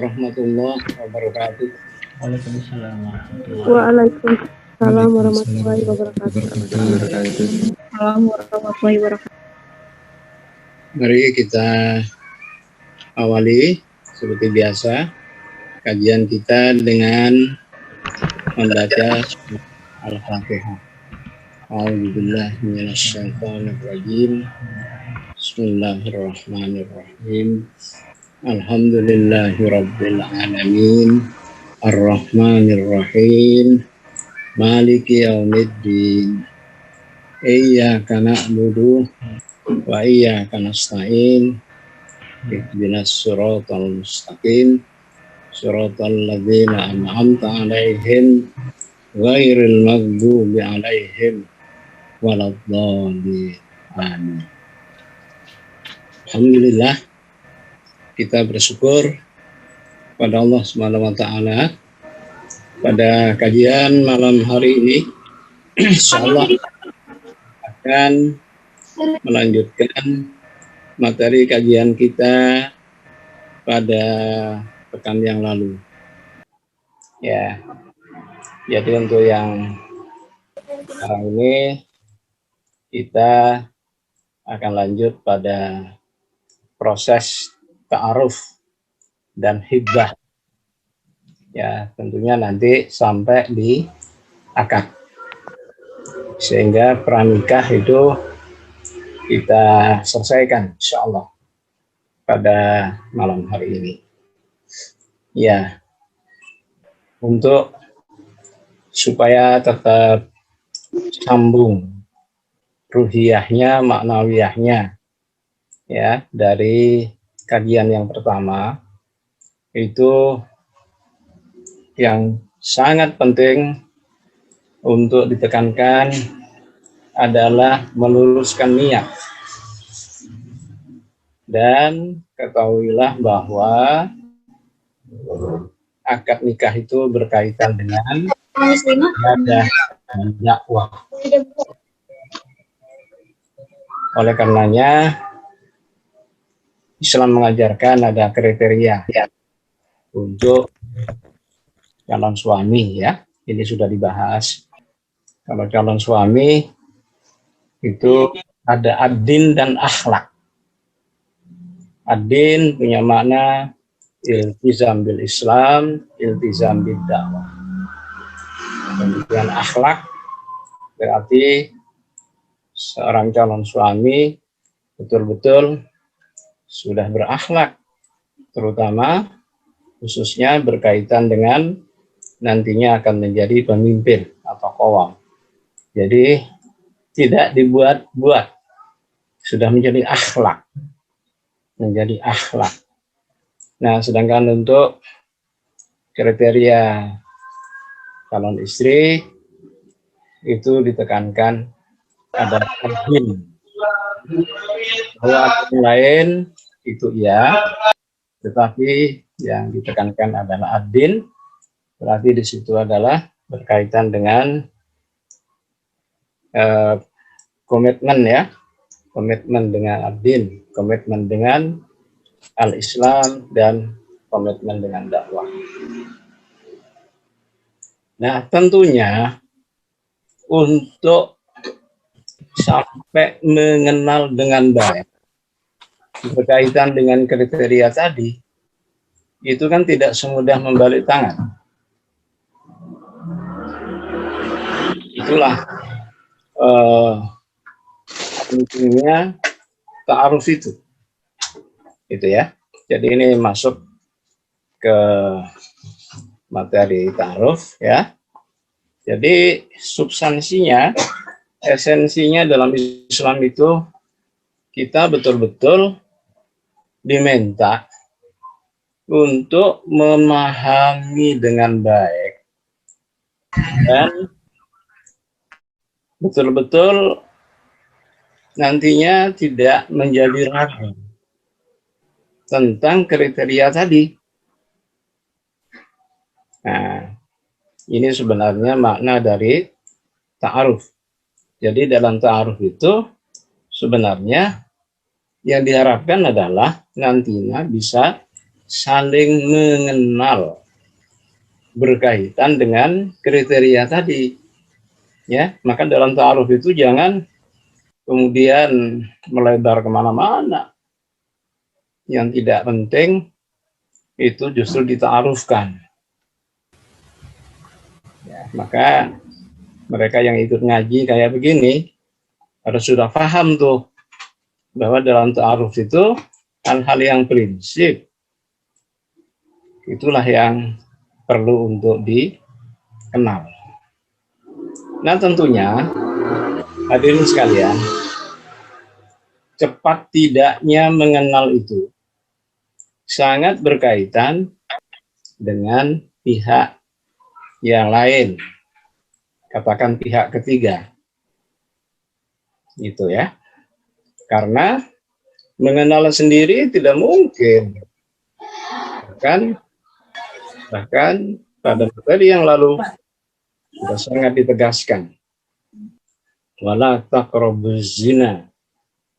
warahmatullahi wabarakatuh. Waalaikumsalam warahmatullahi Waalaikumsalam warahmatullahi wabarakatuh. Assalamualaikum warahmatullahi wabarakatuh. Mari kita awali seperti biasa kajian kita dengan membaca Al-Fatihah. A'udzubillahi minasyaitonir rajim. Bismillahirrahmanirrahim. Alhamdulillahirabbil alamin. Ar-Rahmanir-Rahim. Maliki yaumiddin. Iyyaka na'budu wa iyyaka nasta'in. Ihdinas siratal mustaqim. Siratal ladzina an'amta 'alaihim ghairil maghdubi 'alaihim waladdallin. Amin. Alhamdulillah, kita bersyukur pada Allah Subhanahu wa taala pada kajian malam hari ini insyaallah akan melanjutkan materi kajian kita pada pekan yang lalu. Ya. Jadi untuk yang sekarang ini kita akan lanjut pada proses ta'aruf dan hibbah. Ya, tentunya nanti sampai di akad. Sehingga pranikah itu kita selesaikan insyaallah pada malam hari ini. Ya. Untuk supaya tetap sambung ruhiyahnya, maknawiyahnya ya dari kajian yang pertama itu yang sangat penting untuk ditekankan adalah meluruskan niat. Dan ketahuilah bahwa akad nikah itu berkaitan dengan ibadah dan dakwah. Oleh karenanya Islam mengajarkan ada kriteria untuk calon suami ya. Ini sudah dibahas. Kalau calon suami itu ada ad-din dan akhlak. Ad-din punya makna iltizam bil Islam, iltizam bil dakwah. Kemudian akhlak berarti seorang calon suami betul-betul sudah berakhlak, terutama khususnya berkaitan dengan nantinya akan menjadi pemimpin atau qawam. Jadi tidak dibuat-buat, sudah menjadi akhlak. Menjadi akhlak. Nah, sedangkan untuk kriteria calon istri itu ditekankan ada ad-din. Bahwa yang lain itu ya, tetapi yang ditekankan adalah ad-din, berarti di situ adalah berkaitan dengan komitmen ya, komitmen dengan ad-din, komitmen dengan al-Islam, dan komitmen dengan dakwah. Nah, tentunya untuk sampai mengenal dengan baik berkaitan dengan kriteria tadi, itu kan tidak semudah membalik tangan. Itulah pentingnya ta'aruf itu ya. Jadi ini masuk ke materi ta'aruf ya. Jadi substansinya, esensinya dalam Islam itu kita betul-betul diminta untuk memahami dengan baik dan betul-betul nantinya tidak menjadi ragu tentang kriteria tadi. Nah, ini sebenarnya makna dari ta'aruf. Jadi dalam ta'aruf itu sebenarnya yang diharapkan adalah nantinya bisa saling mengenal berkaitan dengan kriteria tadi. Ya, maka dalam ta'aruf itu jangan kemudian melebar kemana-mana. Yang tidak penting itu justru dita'arufkan. Ya, maka mereka yang ikut ngaji kayak begini harus sudah paham tuh bahwa dalam ta'aruf itu hal-hal yang prinsip itulah yang perlu untuk dikenal. Nah tentunya hadirin sekalian, cepat tidaknya mengenal itu sangat berkaitan dengan pihak yang lain, katakan pihak ketiga, gitu ya. Karena mengenal sendiri tidak mungkin, bahkan pada materi yang lalu sudah sangat ditegaskan, wala taqrabuz zina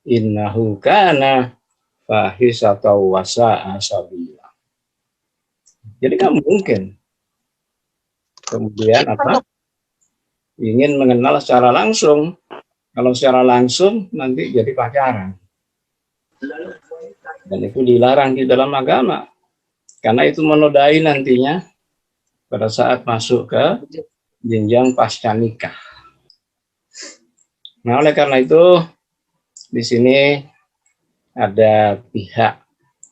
innahu kana fahisatan wa sa'a sabila. Jadi nggak mungkin kemudian ingin mengenal secara langsung. Kalau secara langsung nanti jadi pacaran, dan itu dilarang di dalam agama karena itu menodai nantinya pada saat masuk ke jenjang pasca nikah. Nah, oleh karena itu di sini ada pihak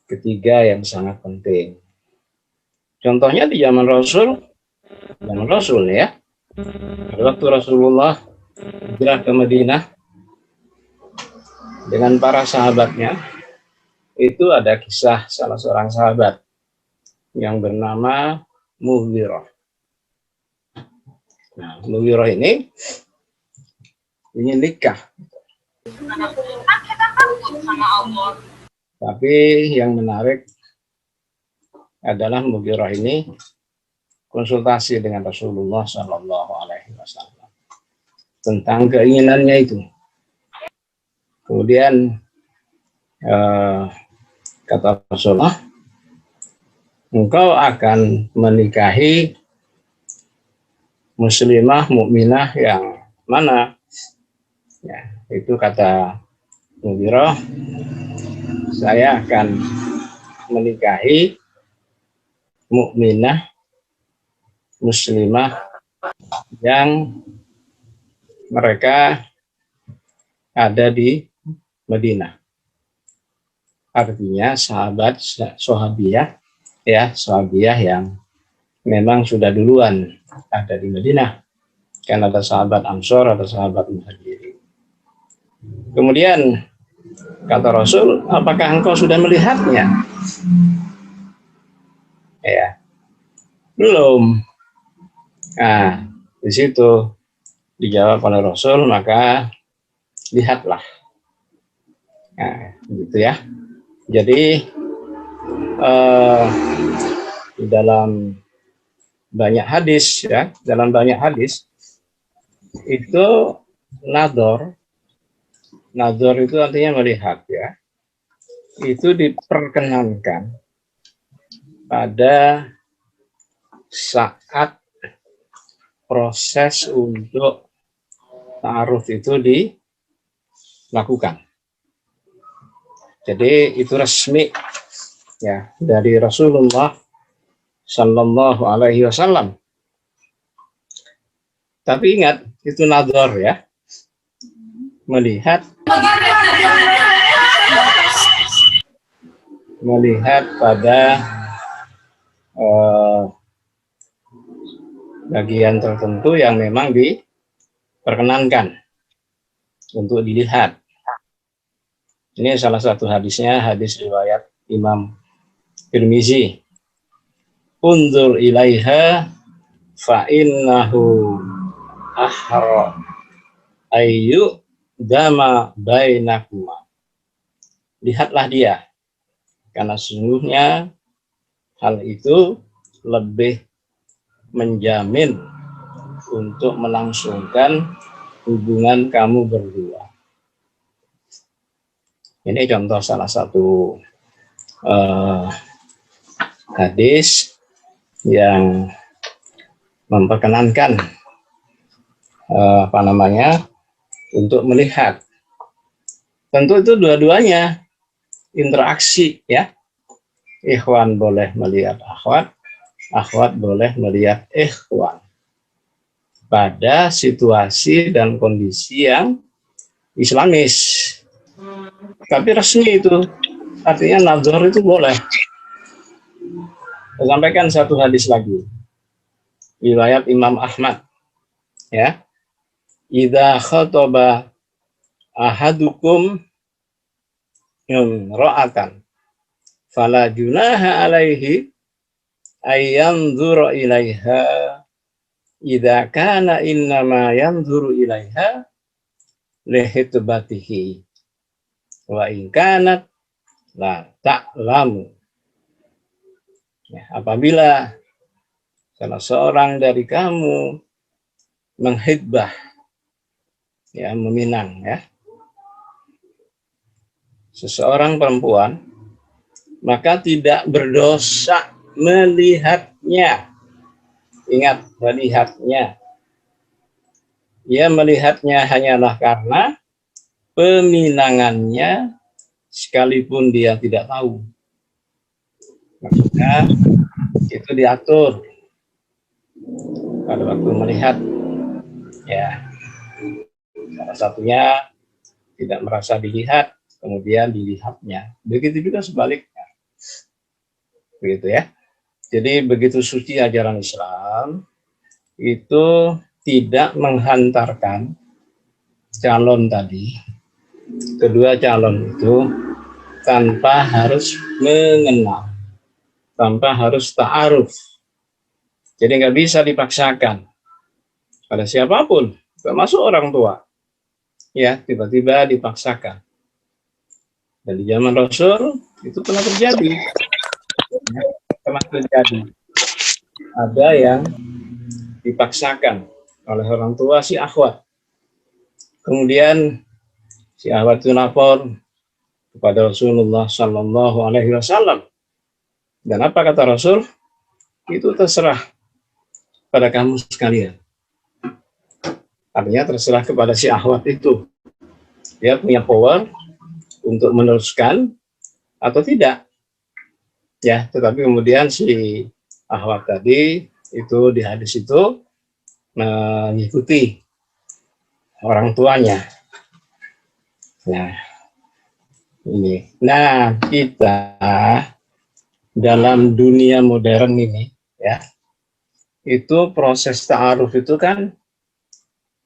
ketiga yang sangat penting. Contohnya di zaman Rasul ya. Waktu Rasulullah hijrah ke Madinah dengan para sahabatnya, itu ada kisah salah seorang sahabat yang bernama Mughirah. Nah, Mughirah ini nikah. Tapi yang menarik adalah Mughirah ini konsultasi dengan Rasulullah Shallallahu Alaihi Wasallam tentang keinginannya itu. Kemudian kata Rasulullah, engkau akan menikahi muslimah mukminah yang mana? Ya, itu kata Mughirah, saya akan menikahi mukminah muslimah yang mereka ada di Madinah. Artinya sahabiah yang memang sudah duluan ada di Madinah. Kan ada sahabat Ansor, ada sahabat Muhajirin. Kemudian kata Rasul, apakah engkau sudah melihatnya? Ya, belum. Nah, di situ dijawab oleh Rasul, maka lihatlah. Nah, gitu ya. Jadi di dalam banyak hadis ya, itu nador itu artinya melihat ya. Itu diperkenankan pada saat proses untuk ta'aruf itu dilakukan. Jadi itu resmi ya dari Rasulullah Sallallahu Alaihi Wasallam. Tapi ingat itu nador ya, melihat pada bagian tertentu yang memang diperkenankan untuk dilihat. Ini salah satu hadisnya, hadis riwayat Imam Tirmizi. Unzur ilaiha fa innahu ahra ayyu dama bainakuma. Lihatlah dia, karena sesungguhnya hal itu lebih menjamin untuk melangsungkan hubungan kamu berdua. Ini contoh salah satu hadis yang memperkenankan untuk melihat. Tentu itu dua-duanya interaksi ya. Ikhwan boleh melihat akhwat, akhwat boleh melihat ikhwan pada situasi dan kondisi yang islamis. Tapi resmi itu artinya nazar itu boleh. Saya sampaikan satu hadis lagi. Riwayat Imam Ahmad ya. Idza khataba ahadukum ra'atan fala junaha alaihi ayyanzura ilaiha idza kana innama yanzuru ilaiha lihitbatihi wa in kanat la ta'lamu. Ya, apabila salah seorang dari kamu menghitbah ya, meminang ya seseorang perempuan, maka tidak berdosa melihatnya. Ingat, melihatnya. Ia melihatnya hanyalah karena peminangannya sekalipun dia tidak tahu. Maksudnya itu diatur pada waktu melihat ya. Salah satunya tidak merasa dilihat, kemudian dilihatnya. Begitu juga sebaliknya. Begitu ya. Jadi begitu suci ajaran Islam itu tidak menghantarkan calon tadi, kedua calon itu tanpa harus mengenal, tanpa harus ta'aruf. Jadi nggak bisa dipaksakan pada siapapun, termasuk orang tua. Ya, tiba-tiba dipaksakan. Dan di zaman Rasul itu pernah terjadi. Ya, pernah terjadi. Ada yang dipaksakan oleh orang tua si akhwat. Kemudian si akhwat itu lapor kepada Rasulullah Sallallahu Alaihi Wasallam. Dan apa kata Rasul? Itu terserah pada kamu sekalian. Artinya terserah kepada si akhwat itu. Dia punya power untuk meneruskan atau tidak. Ya, tetapi kemudian si akhwat tadi itu di hadis itu mengikuti orang tuanya. Nah, ini. Nah, kita dalam dunia modern ini ya, itu proses ta'aruf itu kan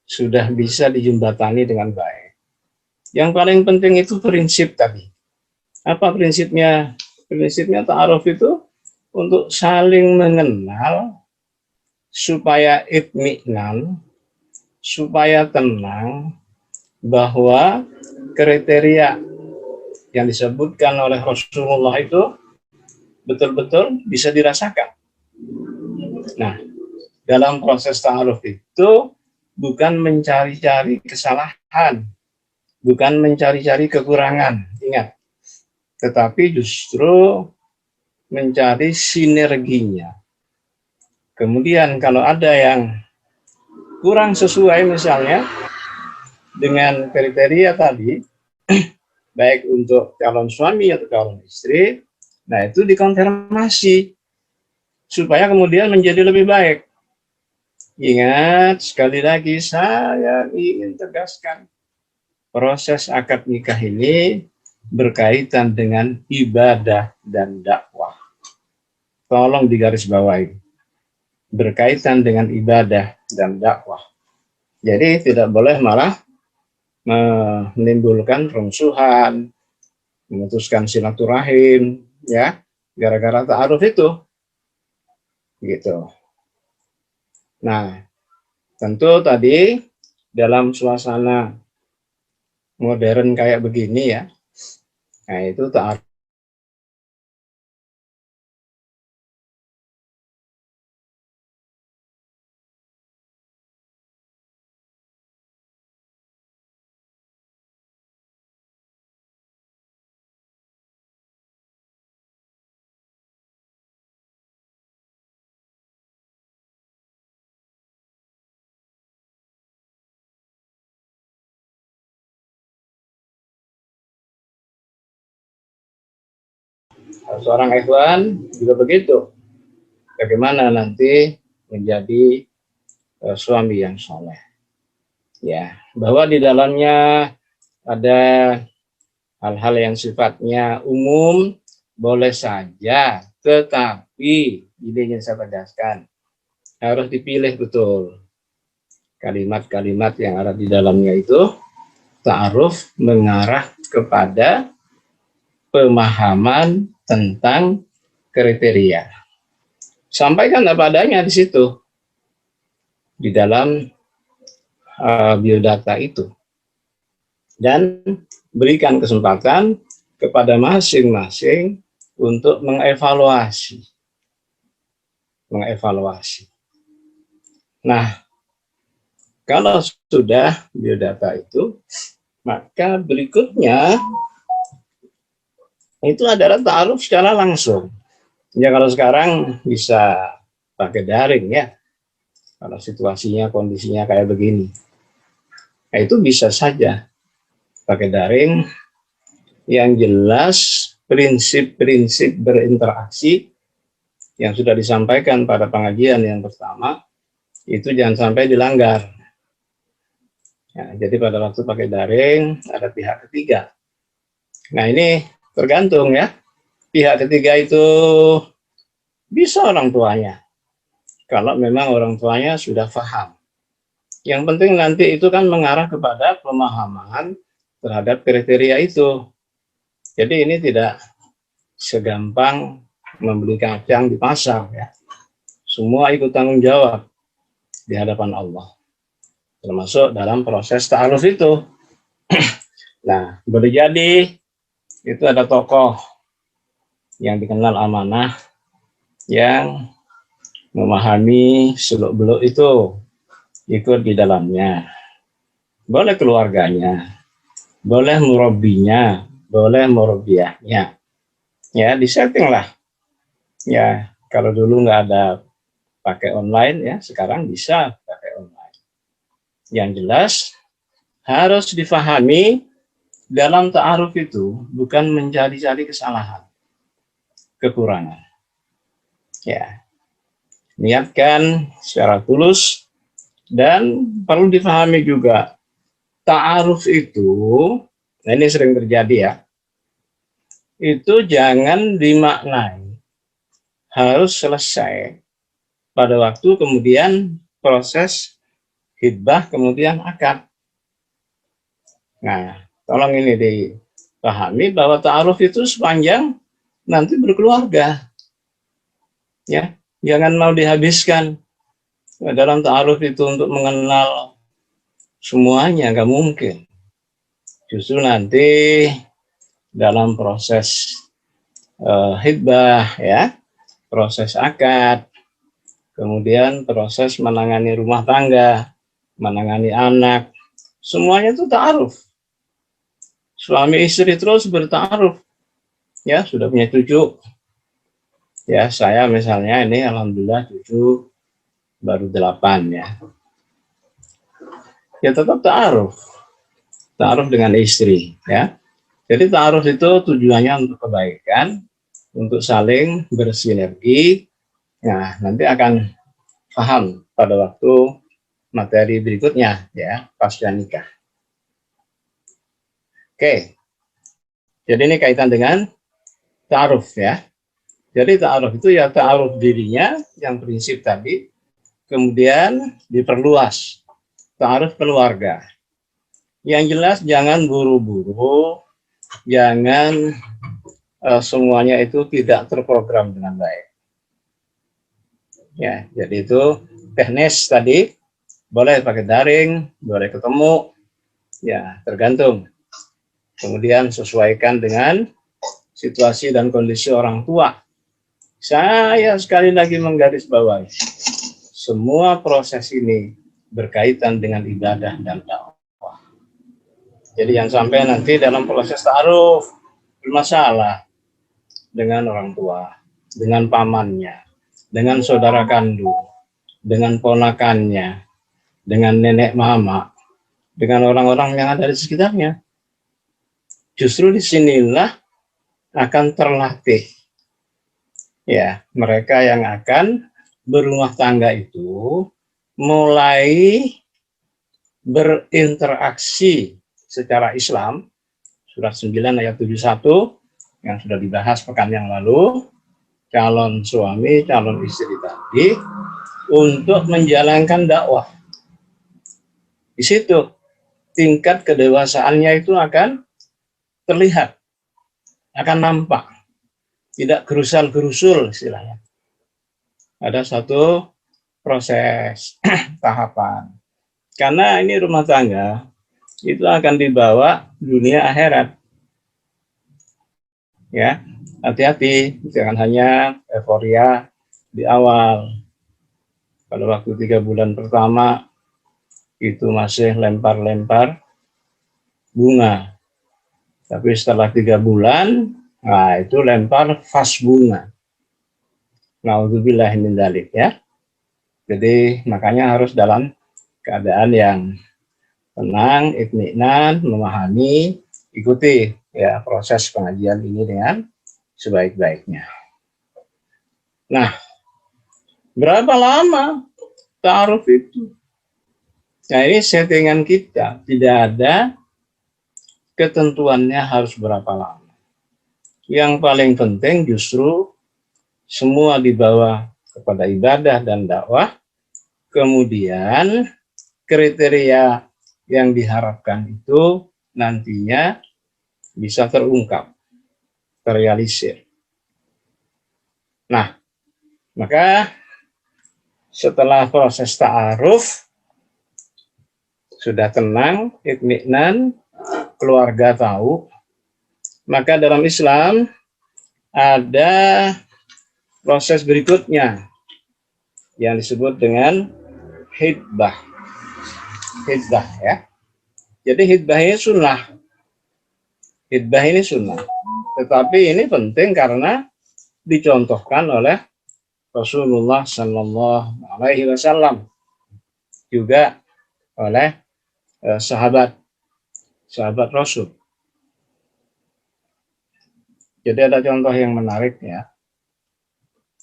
sudah bisa dijembatani dengan baik. Yang paling penting itu prinsip tadi. Apa prinsipnya? Prinsipnya ta'aruf itu untuk saling mengenal supaya itminan, supaya tenang bahwa kriteria yang disebutkan oleh Rasulullah itu betul-betul bisa dirasakan. Nah, dalam proses ta'aruf itu bukan mencari-cari kesalahan, bukan mencari-cari kekurangan, ingat. Tetapi justru mencari sinerginya. Kemudian kalau ada yang kurang sesuai misalnya dengan kriteria tadi, baik untuk calon suami atau calon istri, nah itu dikonfirmasi supaya kemudian menjadi lebih baik. Ingat, sekali lagi saya ingin tegaskan, proses akad nikah ini berkaitan dengan ibadah dan dakwah. Tolong digarisbawahi. Berkaitan dengan ibadah dan dakwah. Jadi tidak boleh malah menimbulkan permusuhan, memutuskan silaturahim, ya, gara-gara ta'aruf itu, gitu. Nah, tentu tadi dalam suasana modern kayak begini ya, nah itu ta'aruf Seorang ikhwan juga begitu. Bagaimana nanti menjadi suami yang soleh. Ya, bahwa di dalamnya ada hal-hal yang sifatnya umum, boleh saja, tetapi ini yang saya tegaskan, harus dipilih betul. Kalimat-kalimat yang ada di dalamnya itu ta'aruf mengarah kepada pemahaman tentang kriteria. Sampaikan apa adanya di situ, di dalam biodata itu. Dan berikan kesempatan kepada masing-masing untuk mengevaluasi. Nah, kalau sudah biodata itu, maka berikutnya itu adalah ta'aruf secara langsung. Ya kalau sekarang bisa pakai daring ya, kalau situasinya, kondisinya kayak begini. Nah, itu bisa saja pakai daring, yang jelas prinsip-prinsip berinteraksi yang sudah disampaikan pada pengajian yang pertama, itu jangan sampai dilanggar. Ya, jadi pada waktu pakai daring, ada pihak ketiga. Nah ini tergantung ya, pihak ketiga itu bisa orang tuanya, kalau memang orang tuanya sudah paham. Yang penting nanti itu kan mengarah kepada pemahaman terhadap kriteria itu. Jadi ini tidak segampang membeli kacang di pasar ya. Semua ikut tanggung jawab di hadapan Allah, termasuk dalam proses ta'aruf itu. Nah, boleh jadi itu ada tokoh yang dikenal amanah, yang memahami seluk-beluk itu, ikut di dalamnya. Boleh keluarganya, boleh murabinya, boleh murabiahnya. Ya, disetting lah. Ya, kalau dulu nggak ada pakai online ya, sekarang bisa pakai online. Yang jelas harus difahami dalam ta'aruf itu bukan mencari-cari kesalahan, kekurangan. Ya, niatkan secara tulus, dan perlu difahami juga ta'aruf itu, nah ini sering terjadi ya, itu jangan dimaknai harus selesai pada waktu kemudian proses khitbah kemudian akad. Nah, tolong ini dipahami bahwa ta'aruf itu sepanjang nanti berkeluarga. Ya, jangan mau dihabiskan dalam ta'aruf itu untuk mengenal semuanya, nggak mungkin. Justru nanti dalam proses khitbah ya, proses akad, kemudian proses menangani rumah tangga, menangani anak, semuanya itu ta'aruf. Suami istri terus berta'aruf. Ya, sudah punya cucu. Ya, saya misalnya ini alhamdulillah cucu baru 8 ya. Ya tetap ta'aruf. Ta'aruf dengan istri ya. Jadi ta'aruf itu tujuannya untuk kebaikan, untuk saling bersinergi. Nah, nanti akan paham pada waktu materi berikutnya ya, pasca nikah. Oke. Jadi ini kaitan dengan ta'aruf ya. Jadi ta'aruf itu ya ta'aruf dirinya yang prinsip tadi, kemudian diperluas ta'aruf keluarga. Yang jelas jangan buru-buru, jangan semuanya itu tidak terprogram dengan baik. Ya, jadi itu teknis tadi, boleh pakai daring, boleh ketemu, ya tergantung. Kemudian sesuaikan dengan situasi dan kondisi orang tua. Saya sekali lagi menggarisbawahi, semua proses ini berkaitan dengan ibadah dan dakwah. Jadi yang sampai nanti dalam proses ta'aruf bermasalah dengan orang tua, dengan pamannya, dengan saudara kandung, dengan ponakannya, dengan nenek mama, dengan orang-orang yang ada di sekitarnya. Justru disinilah akan terlatih ya, mereka yang akan berumah tangga itu mulai berinteraksi secara Islam, surat 9 ayat 71 yang sudah dibahas pekan yang lalu, calon suami, calon istri tadi untuk menjalankan dakwah. Di situ tingkat kedewasaannya itu akan terlihat, akan nampak, tidak gerusal-gerusul istilahnya. Ada satu proses tahapan. Karena ini rumah tangga, itu akan dibawa dunia akhirat. Ya, hati-hati, jangan hanya euforia di awal. Pada waktu 3 bulan pertama, itu masih lempar-lempar bunga. Tapi setelah 3 bulan, nah itu lempar vas bunga. Naudzubillah min dzalik ya. Jadi makanya harus dalam keadaan yang tenang, itminan, memahami, ikuti ya proses pengajian ini dengan sebaik-baiknya. Nah, berapa lama ta'aruf itu? Nah, ini settingan kita, tidak ada ketentuannya harus berapa lama. Yang paling penting justru semua dibawa kepada ibadah dan dakwah, kemudian kriteria yang diharapkan itu nantinya bisa terungkap, terrealisir. Nah, maka setelah proses ta'aruf, sudah tenang, itminan, keluarga tahu, maka dalam Islam ada proses berikutnya yang disebut dengan hidbah. Hidbah ya. Jadi hidbah ini sunnah. Hidbah ini sunnah. Tetapi ini penting karena dicontohkan oleh Rasulullah Sallallahu Alaihi Wasallam, juga oleh sahabat Rasul. Jadi ada contoh yang menarik ya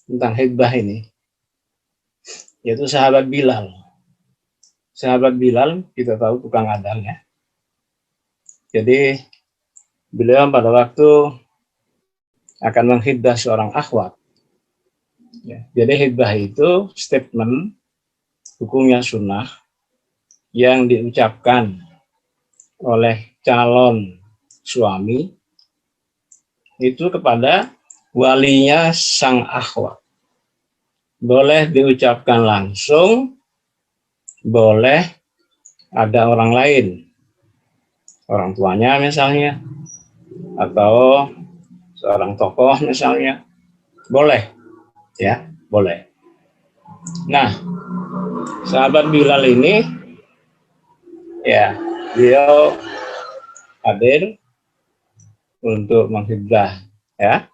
tentang hidbah ini, yaitu sahabat Bilal. Sahabat Bilal kita tahu tukang adzan ya. Jadi beliau pada waktu akan menghidbah seorang akhwat. Ya, jadi hidbah itu statement hukumnya sunnah yang diucapkan oleh calon suami itu kepada walinya sang akhwat. Boleh diucapkan langsung, boleh ada orang lain, orang tuanya misalnya, atau seorang tokoh misalnya, boleh, ya, boleh. Nah, sahabat Bilal ini, ya, beliau hadir untuk menghidbah, ya,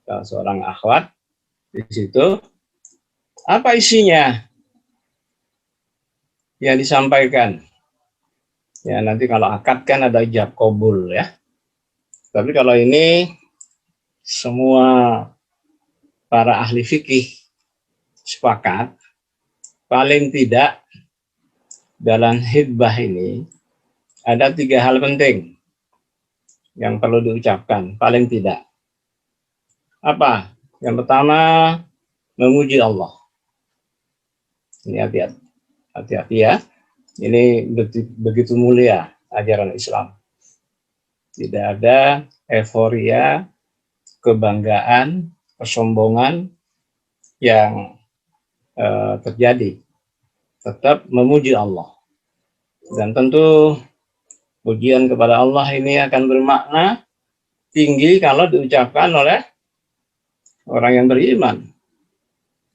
seorang akhwat di situ. Apa isinya yang disampaikan? Ya, nanti kalau akad kan ada ijab qabul ya. Tapi kalau ini semua para ahli fikih sepakat, paling tidak dalam hidbah ini ada 3 hal penting yang perlu diucapkan, paling tidak. Apa? Yang pertama, memuji Allah. Ini hati-hati ya. Ini begitu mulia ajaran Islam. Tidak ada euforia, kebanggaan, kesombongan yang terjadi. Tetap memuji Allah. Dan tentu pujian kepada Allah ini akan bermakna tinggi kalau diucapkan oleh orang yang beriman.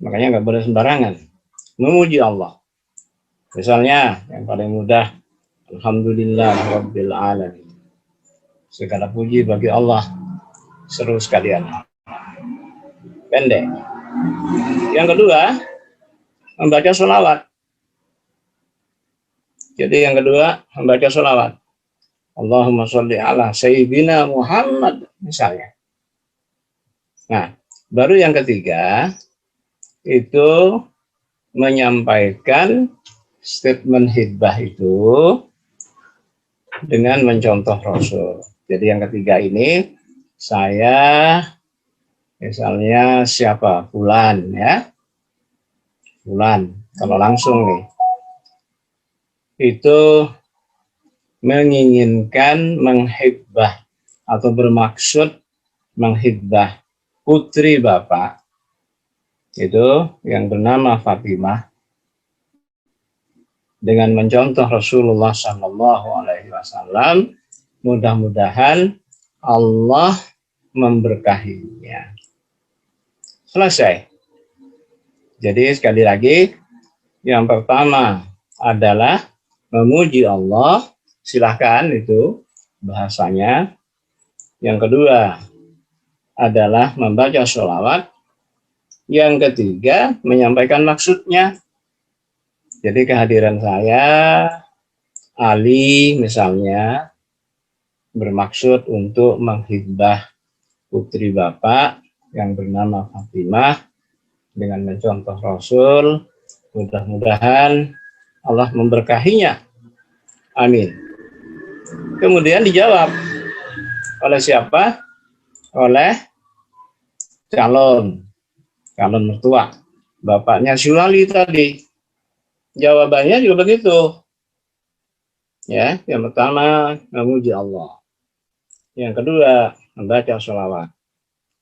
Makanya nggak boleh sembarangan. Memuji Allah. Misalnya yang paling mudah, Alhamdulillah Rabbil Alamin. Segala puji bagi Allah. Seru sekalian. Pendek. Yang kedua, membaca sholawat. Jadi yang kedua, membaca sholawat. Allahumma sholli ala Sayyidina Muhammad misalnya. Nah, Baru yang ketiga itu menyampaikan statement khidbah itu dengan mencontoh Rasul. Jadi yang ketiga ini saya misalnya siapa? Fulan ya. Fulan. Kalau langsung nih itu menginginkan menghibah atau bermaksud menghibah putri Bapak itu yang bernama Fatimah dengan mencontoh Rasulullah Shallallahu Alaihi Wasallam, mudah-mudahan Allah memberkahinya. Selesai. Jadi sekali lagi, yang pertama adalah memuji Allah, silahkan itu bahasanya. Yang kedua adalah membaca sholawat. Yang ketiga menyampaikan maksudnya. Jadi kehadiran saya, Ali misalnya, bermaksud untuk menghibah putri Bapak yang bernama Fatimah dengan mencontoh Rasul, mudah-mudahan Allah memberkahinya. Amin. Kemudian dijawab oleh siapa? Oleh calon mertua. Bapaknya si Wali tadi. Jawabannya juga begitu. Ya, yang pertama memuji Allah. Yang kedua membaca sholawat.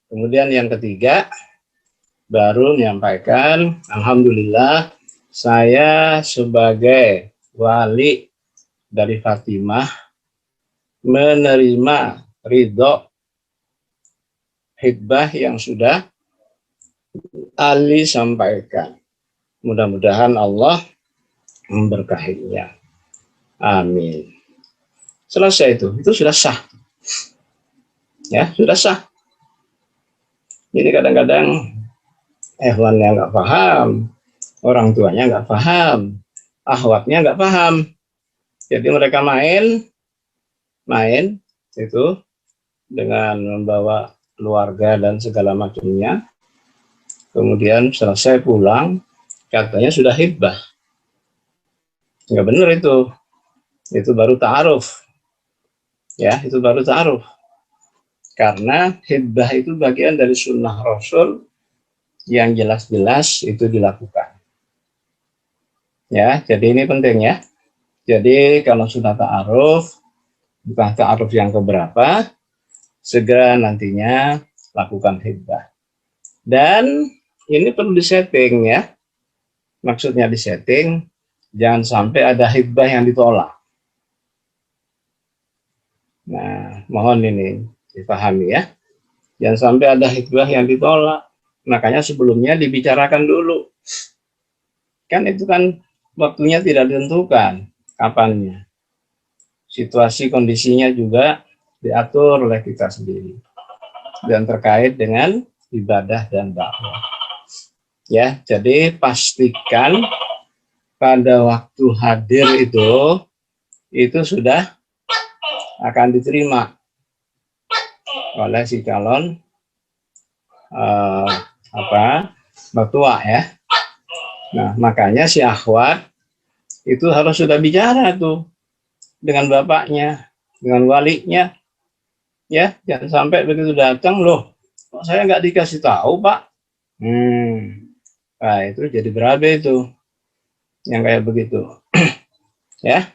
Kemudian yang ketiga baru menyampaikan, alhamdulillah saya sebagai wali dari Fatimah menerima ridho khidbah yang sudah Ali sampaikan. Mudah-mudahan Allah memberkahinya. Amin. Selesai itu sudah sah. Ya, sudah sah. Jadi kadang-kadang ehwannya nggak paham, orang tuanya nggak paham, akhwatnya nggak paham. Jadi mereka main itu dengan membawa keluarga dan segala macamnya. Kemudian selesai pulang, katanya sudah hibah. Nggak benar itu baru ta'aruf. Ya, itu baru ta'aruf. Karena hibah itu bagian dari sunnah Rasul yang jelas-jelas itu dilakukan. Ya, jadi ini penting ya. Jadi kalau sudah ta'aruf, entah ta'aruf yang keberapa, segera nantinya lakukan hibah. Dan ini perlu disetting ya. Maksudnya disetting, jangan sampai ada hibah yang ditolak. Nah, mohon ini dipahami ya. Jangan sampai ada hibah yang ditolak. Makanya sebelumnya dibicarakan dulu. Kan itu kan waktunya tidak ditentukan kapannya. Situasi kondisinya juga diatur oleh kita sendiri. Dan terkait dengan ibadah dan dakwah. Ya, jadi pastikan pada waktu hadir itu sudah akan diterima oleh si calon mertua ya. Nah, makanya si akhwat itu harus sudah bicara tuh dengan bapaknya, dengan walinya. Ya, jangan sampai begitu datang loh, kok saya nggak dikasih tahu, Pak. Nah, itu jadi berabe itu yang kayak begitu. Ya.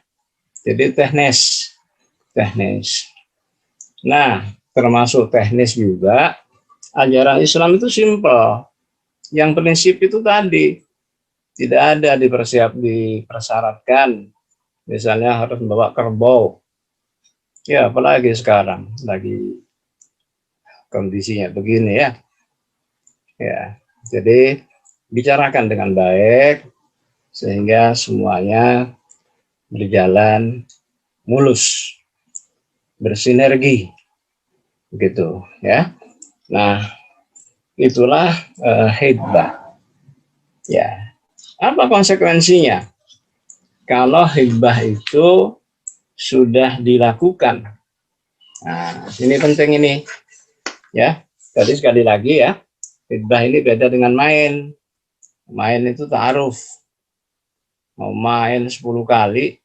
Jadi teknis. Nah, termasuk teknis juga ajaran Islam itu simpel. Yang prinsip itu tadi tidak ada dipersyaratkan. Misalnya harus membawa kerbau. Ya, apalagi sekarang lagi kondisinya begini ya. Ya, jadi bicarakan dengan baik sehingga semuanya berjalan mulus, bersinergi, begitu ya. Nah, itulah hibah. Ya, apa konsekuensinya kalau hibah itu sudah dilakukan? Nah, ini penting ini, ya. Jadi sekali lagi ya, Hitbah ini beda dengan main. Main itu ta'aruf. Mau main 10 kali,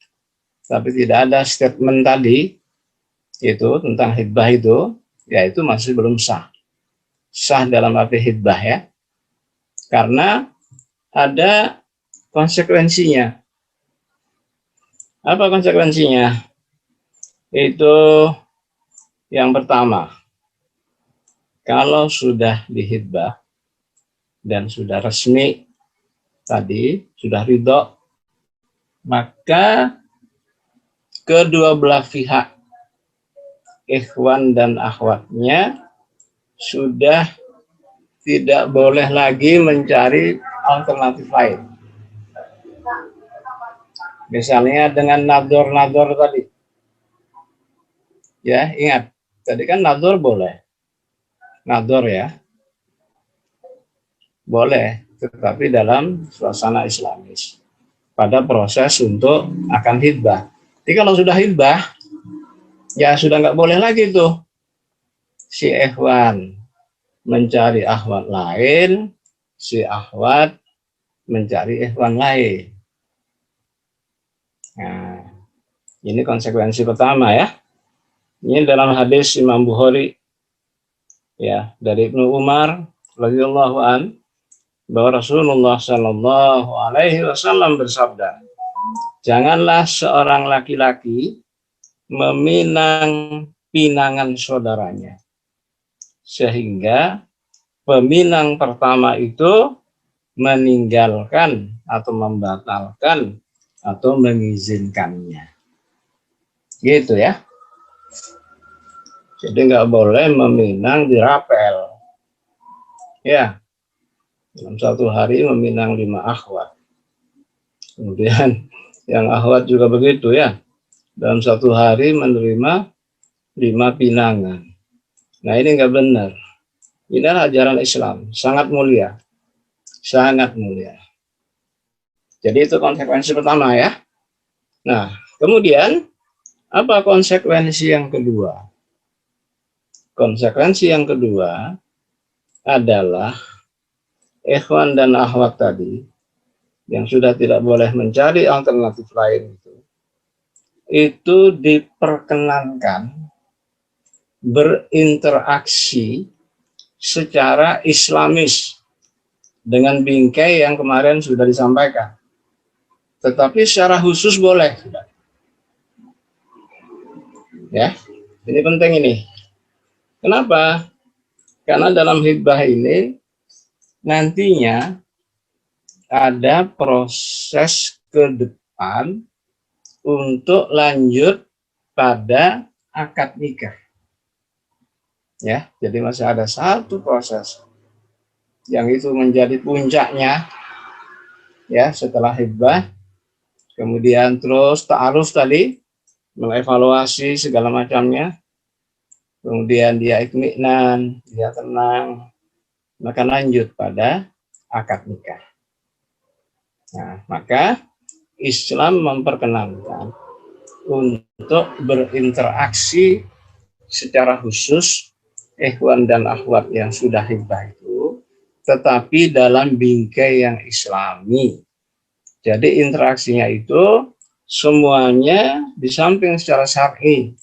tapi tidak ada statement tadi, itu tentang hitbah itu, ya itu masih belum sah. Sah dalam arti hitbah ya. Karena ada konsekuensinya. Apa konsekuensinya? Itu yang pertama, kalau sudah dihitbah dan sudah resmi tadi, sudah ridho, maka kedua belah pihak, ikhwan dan akhwatnya, sudah tidak boleh lagi mencari alternatif lain. Misalnya dengan nador-nador tadi. Ya, ingat. Tadi kan nador boleh. Nador ya. Boleh, tetapi dalam suasana islamis. Pada proses untuk akan hitbah. Jadi kalau sudah hitbah, ya sudah nggak boleh lagi tuh si ikhwan mencari akhwat lain, si akhwat mencari ikhwan lain. Nah, ini konsekuensi pertama ya. Ini dalam hadis Imam Bukhari ya dari Ibnu Umar radhiyallahu an bahwa Rasulullah Shallallahu Alaihi Wasallam bersabda, janganlah seorang laki-laki meminang pinangan saudaranya, sehingga peminang pertama itu meninggalkan atau membatalkan atau mengizinkannya. Gitu ya. Jadi nggak boleh meminang di rapel. Ya, dalam satu hari meminang 5 akhwat. Kemudian yang akhwat juga begitu ya. Dalam satu hari menerima 5 pinangan. Nah ini nggak benar. Ini adalah ajaran Islam, sangat mulia. Sangat mulia. Jadi itu konsekuensi pertama ya. Nah, kemudian apa konsekuensi yang kedua? Konsekuensi yang kedua adalah ikhwan dan akhwat tadi yang sudah tidak boleh mencari alternatif lain itu diperkenankan berinteraksi secara islamis dengan bingkai yang kemarin sudah disampaikan. Tetapi secara khusus boleh. Ya, ini penting ini. Kenapa? Karena dalam hitbah ini nantinya ada proses ke depan untuk lanjut pada akad nikah. Ya, jadi masih ada satu proses yang itu menjadi puncaknya ya setelah hitbah, kemudian terus ta'aruf tadi, mengevaluasi segala macamnya, kemudian dia itminan, dia tenang, maka lanjut pada akad nikah. Nah, maka Islam memperkenankan untuk berinteraksi secara khusus ikhwan dan akhwat yang sudah hitbah itu, tetapi dalam bingkai yang islami. Jadi interaksinya itu semuanya di samping secara syar'i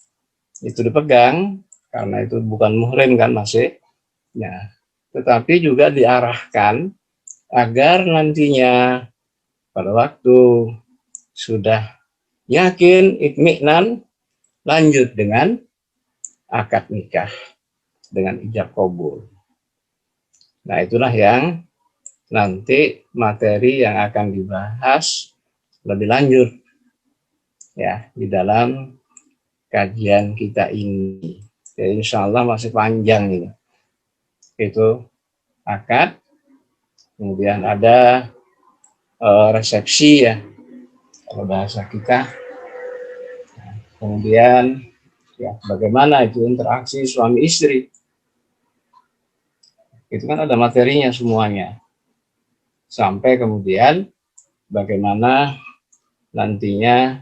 itu dipegang, karena itu bukan muhrim kan masih, ya, tetapi juga diarahkan agar nantinya pada waktu sudah yakin itminan lanjut dengan akad nikah dengan ijab kabul. Nah itulah yang nanti materi yang akan dibahas lebih lanjut ya di dalam kajian kita ini. Jadi insya Allah masih panjang ini. Itu akad, kemudian ada resepsi ya kalau bahasa kita. Nah, kemudian ya bagaimana itu interaksi suami istri. Itu kan ada materinya semuanya. Sampai kemudian bagaimana nantinya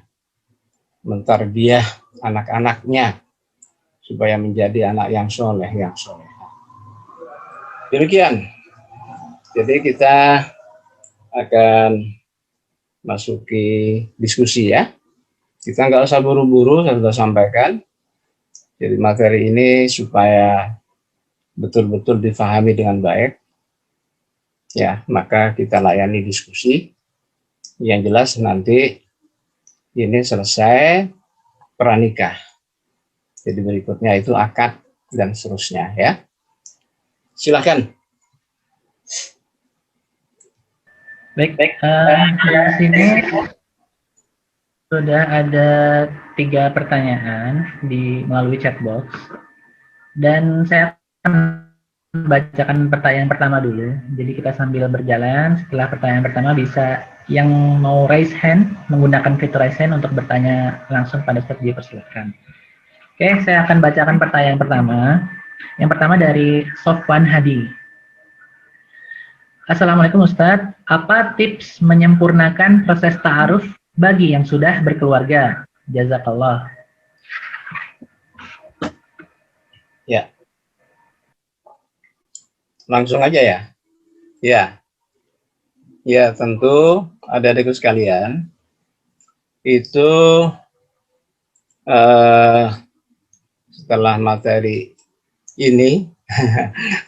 mentarbiyah anak-anaknya supaya menjadi anak yang soleh, yang soleh. Demikian Jadi kita akan masuki diskusi ya. Kita nggak usah buru-buru, saya sudah sampaikan. Jadi materi ini supaya betul-betul difahami dengan baik. Ya, maka kita layani diskusi. Yang jelas nanti ini selesai pranikah. Jadi berikutnya itu akad dan seterusnya ya. Silakan. Baik, di sini sudah ada 3 pertanyaan melalui chat box, dan saya akan bacakan pertanyaan pertama dulu. Jadi kita sambil berjalan, setelah pertanyaan pertama bisa yang mau raise hand, menggunakan fitur raise hand untuk bertanya langsung pada Ustadz, dipersilakan. Oke, saya akan bacakan pertanyaan pertama. Yang pertama dari Sofwan Hadi. Assalamualaikum Ustadz, apa tips menyempurnakan proses ta'aruf bagi yang sudah berkeluarga? Jazakallah. Ya. Langsung aja ya. Ya. Ya, tentu adik-adikku sekalian, itu setelah materi ini,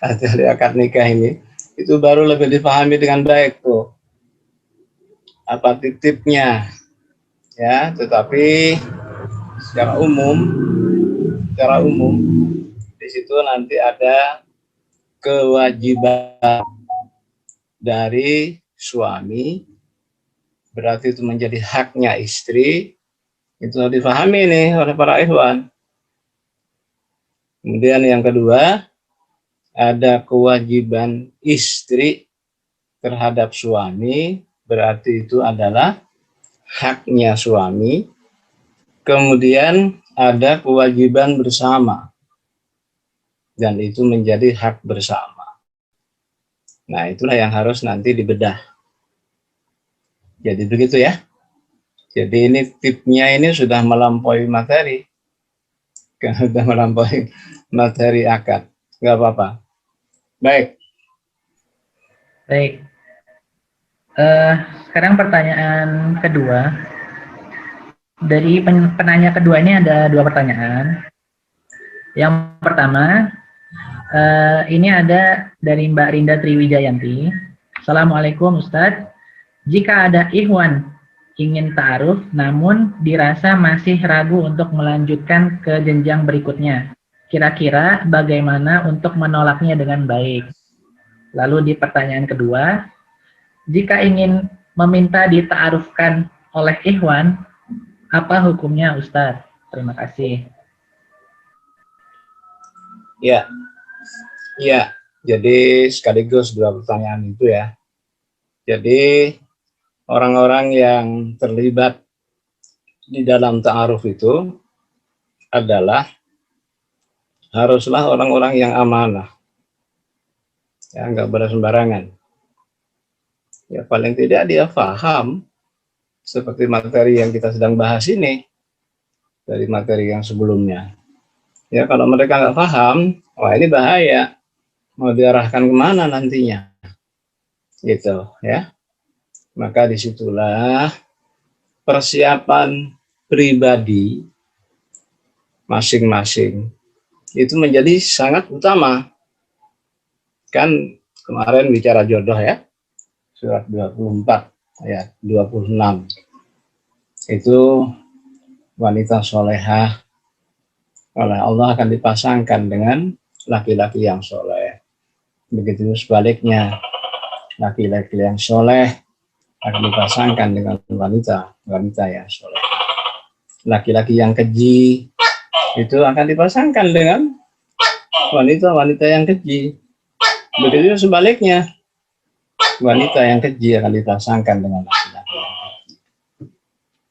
materi akad nikah ini, itu baru lebih dipahami dengan baik tuh. Apa tipnya? Ya, tetapi secara umum di situ nanti ada kewajiban dari suami, berarti itu menjadi haknya istri, itu harus dipahami nih oleh para ikhwan. Kemudian yang kedua, ada kewajiban istri terhadap suami, berarti itu adalah haknya suami. Kemudian ada kewajiban bersama, dan itu menjadi hak bersama. Nah, itulah yang harus nanti dibedah. Jadi begitu ya. Jadi ini tipnya ini sudah melampaui materi. Sudah melampaui materi akad. Nggak apa-apa. Baik. Baik. Sekarang pertanyaan kedua. Dari penanya kedua ini ada 2 pertanyaan. Yang pertama, ini ada dari Mbak Rinda Triwijayanti. Assalamualaikum Ustadz. Jika ada ikhwan ingin ta'aruf namun dirasa masih ragu untuk melanjutkan ke jenjang berikutnya, kira-kira bagaimana untuk menolaknya dengan baik? Lalu di pertanyaan kedua, jika ingin meminta dita'arufkan oleh ikhwan, apa hukumnya Ustadz? Terima kasih. Ya. Ya, jadi sekaligus 2 pertanyaan itu ya. Jadi orang-orang yang terlibat di dalam ta'aruf itu adalah haruslah orang-orang yang amanah. Ya, nggak boleh sembarangan. Ya, paling tidak dia paham seperti materi yang kita sedang bahas ini dari materi yang sebelumnya. Ya, kalau mereka nggak paham, wah ini bahaya. Mau diarahkan kemana nantinya? Gitu ya. Maka disitulah persiapan pribadi masing-masing itu menjadi sangat utama. Kan kemarin bicara jodoh ya, surat 24 ayat 26. Itu wanita solehah oleh Allah akan dipasangkan dengan laki-laki yang soleh. Begitu sebaliknya, laki-laki yang soleh akan dipasangkan dengan wanita yang soleh. Laki-laki yang keji itu akan dipasangkan dengan wanita yang keji. Begitu sebaliknya, wanita yang keji akan dipasangkan dengan laki-laki yang keji.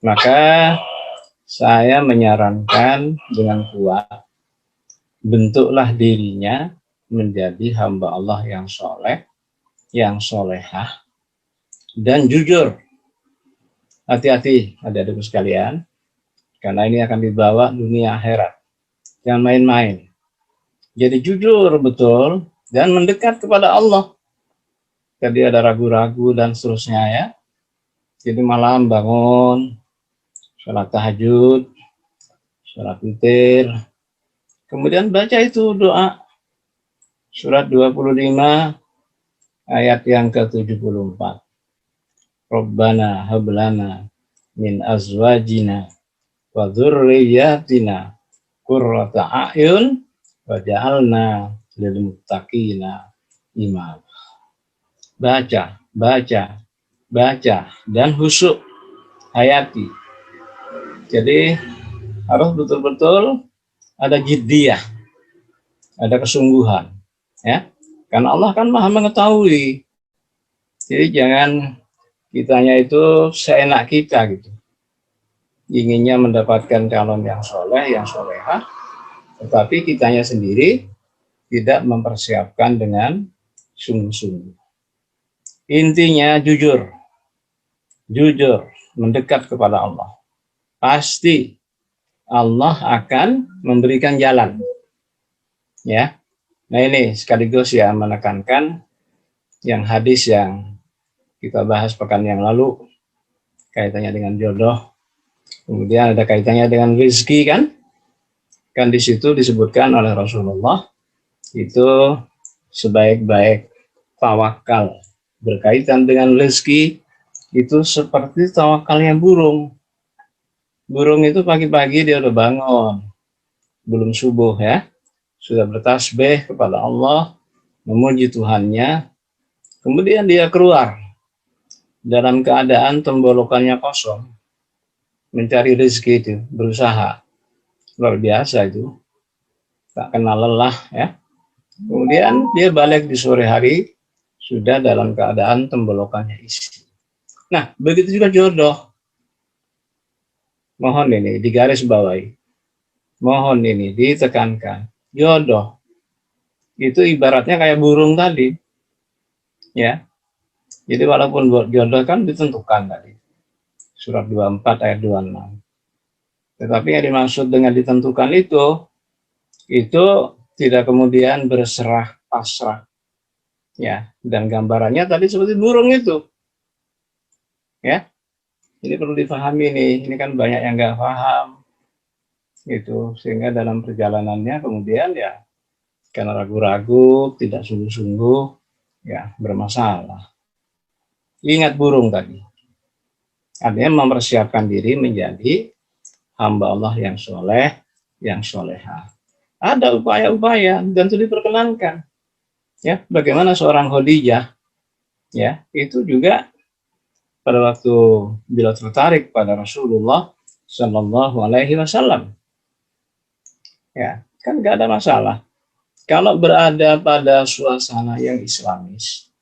Maka saya menyarankan dengan kuat, bentuklah dirinya menjadi hamba Allah yang soleh, yang solehah, dan jujur. Hati-hati adik-adikku sekalian, karena ini akan dibawa dunia akhirat. Jangan main-main. Jadi jujur betul dan mendekat kepada Allah. tadi ada ragu-ragu dan seterusnya ya. Jadi malam bangun, sholat tahajud, sholat witir, kemudian baca itu doa surat 25 ayat yang ke-74. Rabbana hablana min azwajina wa dzurriyyatina qurrata a'yun waj'alna lil muttaqina imama. Baca, baca, baca dan khusyuk hayati. Jadi harus betul-betul ada jiddiyah, ada kesungguhan, ya. Karena Allah kan Maha mengetahui. Jadi jangan kitanya itu seenak kita gitu. Inginnya mendapatkan calon yang soleh, yang solehah, tetapi kitanya sendiri tidak mempersiapkan dengan sungguh-sungguh. Intinya jujur, jujur, mendekat kepada Allah. Pasti Allah akan memberikan jalan. Ya. Nah ini sekaligus ya menekankan yang hadis yang kita bahas pekan yang lalu, kaitannya dengan jodoh. Kemudian ada kaitannya dengan rezeki kan? Kan di situ disebutkan oleh Rasulullah itu sebaik-baik tawakal berkaitan dengan rezeki itu seperti tawakalnya burung. Burung itu pagi-pagi dia udah bangun, belum subuh ya, sudah bertasbih kepada Allah, memuji Tuhannya, kemudian dia keluar dalam keadaan tenggorokannya kosong, mencari rezeki itu, berusaha. Luar biasa itu, tak kenal lelah ya. Kemudian dia balik di sore hari, sudah dalam keadaan tenggorokannya isi. Nah, begitu juga jodoh. Mohon ini digaris bawahi. Mohon ini ditekankan. Jodoh itu ibaratnya kayak burung tadi. Ya. Jadi walaupun jodoh kan ditentukan tadi. Surat 24 ayat 26. Tetapi yang dimaksud dengan ditentukan itu tidak kemudian berserah pasrah. Ya, dan gambarannya tadi seperti burung itu. Ya. Ini perlu dipahami nih. Ini kan banyak yang nggak paham. Gitu, sehingga dalam perjalanannya kemudian ya karena ragu-ragu, tidak sungguh-sungguh, ya bermasalah. Ingat burung tadi. Artinya mempersiapkan diri menjadi hamba Allah yang soleh, yang soleha. Ada upaya-upaya dan itu diperkenankan. Ya, bagaimana seorang Khadijah, ya itu juga pada waktu bila tertarik pada Rasulullah Shallallahu Alaihi Wasallam. Ya, kan nggak ada masalah. Kalau berada pada suasana yang islamis,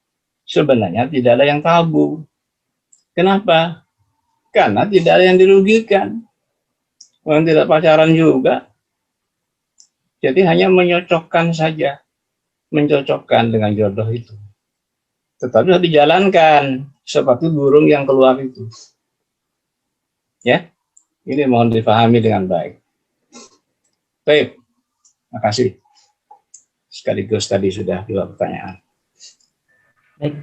sebenarnya tidak ada yang tabu. Kenapa? Karena tidak ada yang dirugikan. Orang tidak pacaran juga. Jadi hanya menyocokkan saja. Mencocokkan dengan jodoh itu. Tetapi harus dijalankan. Seperti burung yang keluar itu. Ya, ini mohon dipahami dengan baik. Baik, terima kasih. Sekaligus tadi sudah 2 pertanyaan. Baik,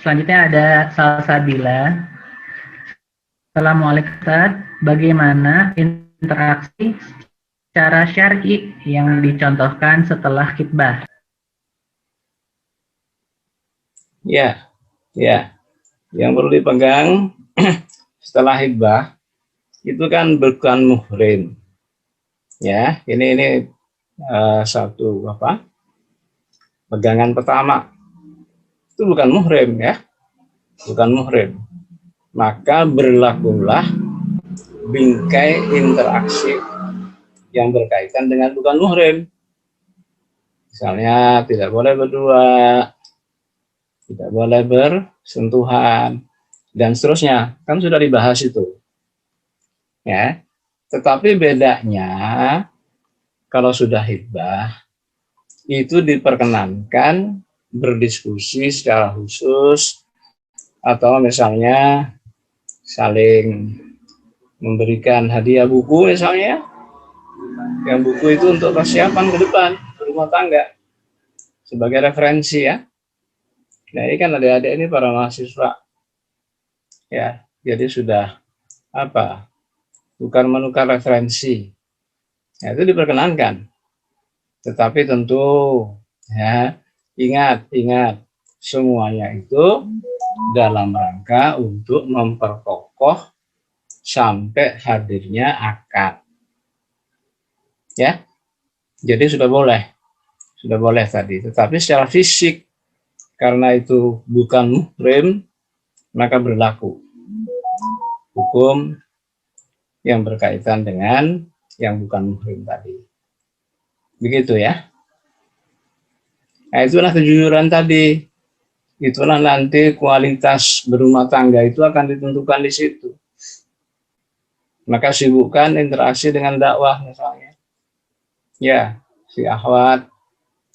selanjutnya ada Salsabila. Assalamualaikum Ustaz, bagaimana interaksi secara syar'i yang dicontohkan setelah khitbah? Ya, ya. Yang perlu dipegang setelah khitbah itu kan bukan muhrim. Ya, ini satu pegangan pertama. Itu bukan muhrim ya. Bukan muhrim. Maka berlakulah bingkai interaksi yang berkaitan dengan bukan muhrim. Misalnya tidak boleh berdua, tidak boleh bersentuhan, dan seterusnya. Kan sudah dibahas itu. Ya. Tetapi bedanya kalau sudah khitbah itu diperkenankan berdiskusi secara khusus atau misalnya saling memberikan hadiah buku misalnya. Yang buku itu untuk persiapan ke depan rumah tangga sebagai referensi ya. Nah, ini kan adik-adik ini para mahasiswa, ya, jadi sudah apa? Bukan menukar referensi, ya, itu diperkenankan. Tetapi tentu, ya, ingat semuanya itu dalam rangka untuk memperkokoh sampai hadirnya akad, ya. Jadi sudah boleh tadi. Tetapi secara fisik, karena itu bukan muhrim, maka berlaku hukum yang berkaitan dengan yang bukan muhrim tadi. Begitu ya. Nah, itulah kejujuran tadi. Itulah nanti kualitas berumah tangga itu akan ditentukan di situ. Maka sibukkan interaksi dengan dakwah misalnya. Ya, si akhwat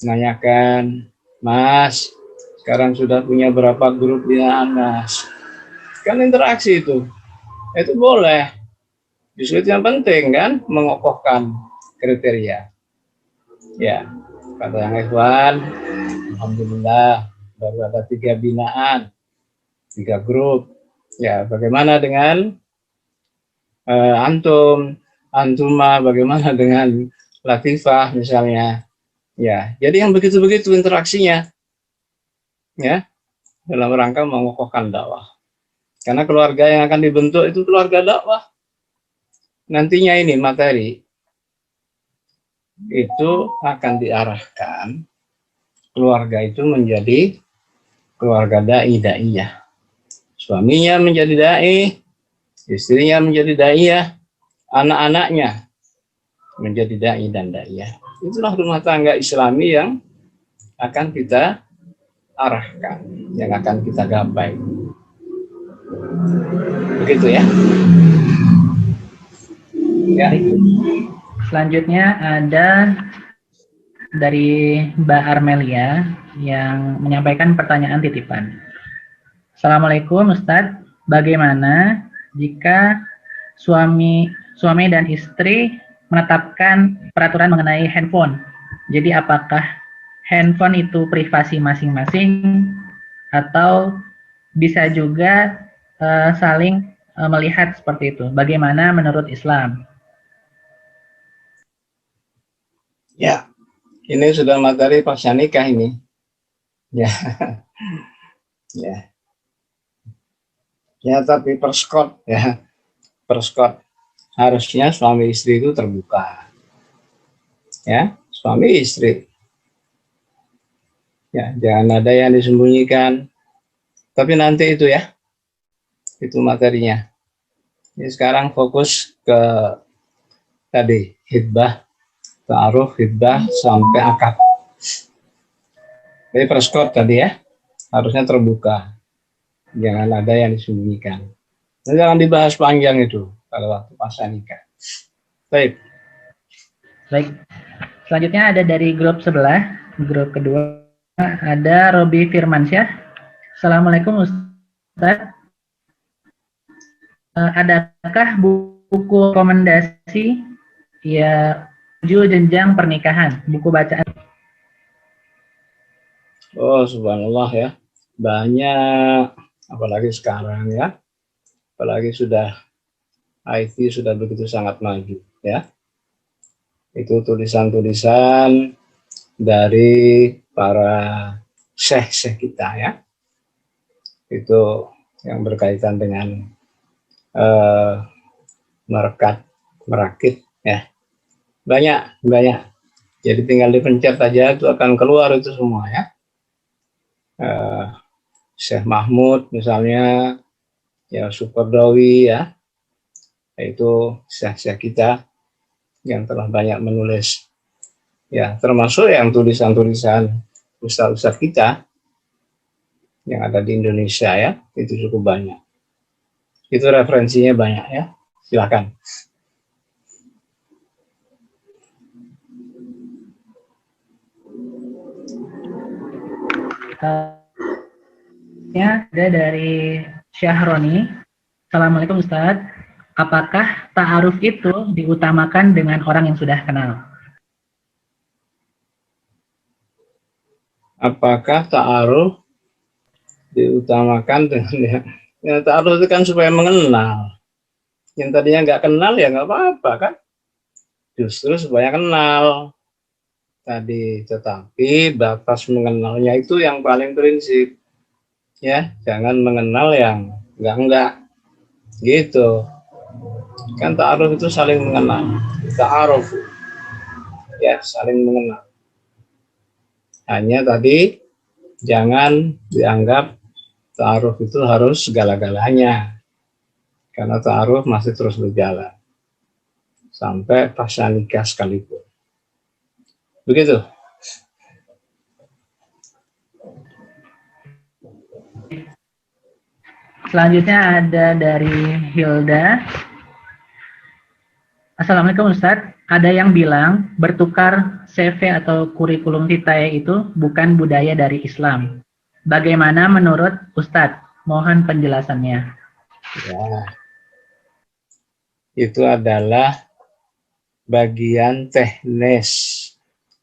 nanyakan, Mas, sekarang sudah punya berapa grup binaan, Mas? Kan interaksi itu boleh. Justru itu yang penting kan, mengokohkan kriteria. Ya, kata yang ikhwan, alhamdulillah baru ada 3 binaan, 3 grup. Ya, bagaimana dengan antuma, bagaimana dengan latifah misalnya. Ya, jadi yang begitu-begitu interaksinya, ya, dalam rangka mengokohkan dakwah. Karena keluarga yang akan dibentuk itu keluarga dakwah. Nantinya ini materi itu akan diarahkan keluarga itu menjadi keluarga dai-daiyah. Suaminya menjadi dai, istrinya menjadi daiyah, anak-anaknya menjadi dai dan daiyah. Itulah rumah tangga Islami yang akan kita arahkan, yang akan kita gapai. Begitu ya. Ya. Selanjutnya ada dari Mbak Armelia yang menyampaikan pertanyaan titipan. Assalamualaikum Ustadz, bagaimana jika suami dan istri menetapkan peraturan mengenai handphone? Jadi apakah handphone itu privasi masing-masing atau bisa juga saling melihat seperti itu? Bagaimana menurut Islam? Ya, ini sudah materi pasca nikah ini. Ya, ya, ya. Tapi perskot ya, perskot harusnya suami istri itu terbuka. Ya, suami istri. Ya, jangan ada yang disembunyikan. Tapi nanti itu ya, itu materinya. Ini sekarang fokus ke tadi hitbah, ta'aruf, hitbah sampai akad. Jadi perskot tadi ya, harusnya terbuka. Jangan ada yang disembunyikan. Dan jangan dibahas panjang itu kalau waktu pasca nikah. Baik. Selanjutnya ada dari grup sebelah, grup kedua ada Robi Firmansyah. Assalamualaikum Ustadz. Adakah buku rekomendasi ya 7 jenjang pernikahan, buku bacaan? Oh, subhanallah ya. Banyak, apalagi sekarang ya. Apalagi sudah IT sudah begitu sangat maju ya. Itu tulisan-tulisan dari para syekh-syekh kita ya. Itu yang berkaitan dengan merakit ya. Banyak. Jadi tinggal dipencet aja itu akan keluar itu semua ya. Syekh Mahmud misalnya, ya Superdawi ya, itu syekh-syekh kita yang telah banyak menulis ya, termasuk yang tulisan-tulisan ustaz-ustaz kita yang ada di Indonesia ya, itu cukup banyak. Itu referensinya banyak ya, silakan. Ya, ada dari Syahroni. Assalamualaikum Ustadz. Apakah ta'aruf itu diutamakan dengan orang yang sudah kenal? Apakah ta'aruf diutamakan dengan ya ta'aruf itu kan supaya mengenal. Yang tadinya nggak kenal ya nggak apa-apa kan, justru supaya kenal tadi. Tetapi batas mengenalnya itu yang paling prinsip, ya. Jangan mengenal yang enggak gitu. Kan ta'aruf itu saling mengenal, ta'aruf ya, saling mengenal. Hanya tadi jangan dianggap ta'aruf itu harus segala-galanya, karena ta'aruf masih terus berjalan sampai pasca nikah sekalipun. Begitu. Selanjutnya ada dari Hilda. Assalamualaikum Ustadz. Ada yang bilang bertukar CV atau kurikulum vitae itu bukan budaya dari Islam. Bagaimana menurut Ustadz? Mohon penjelasannya. Ya, itu adalah bagian teknis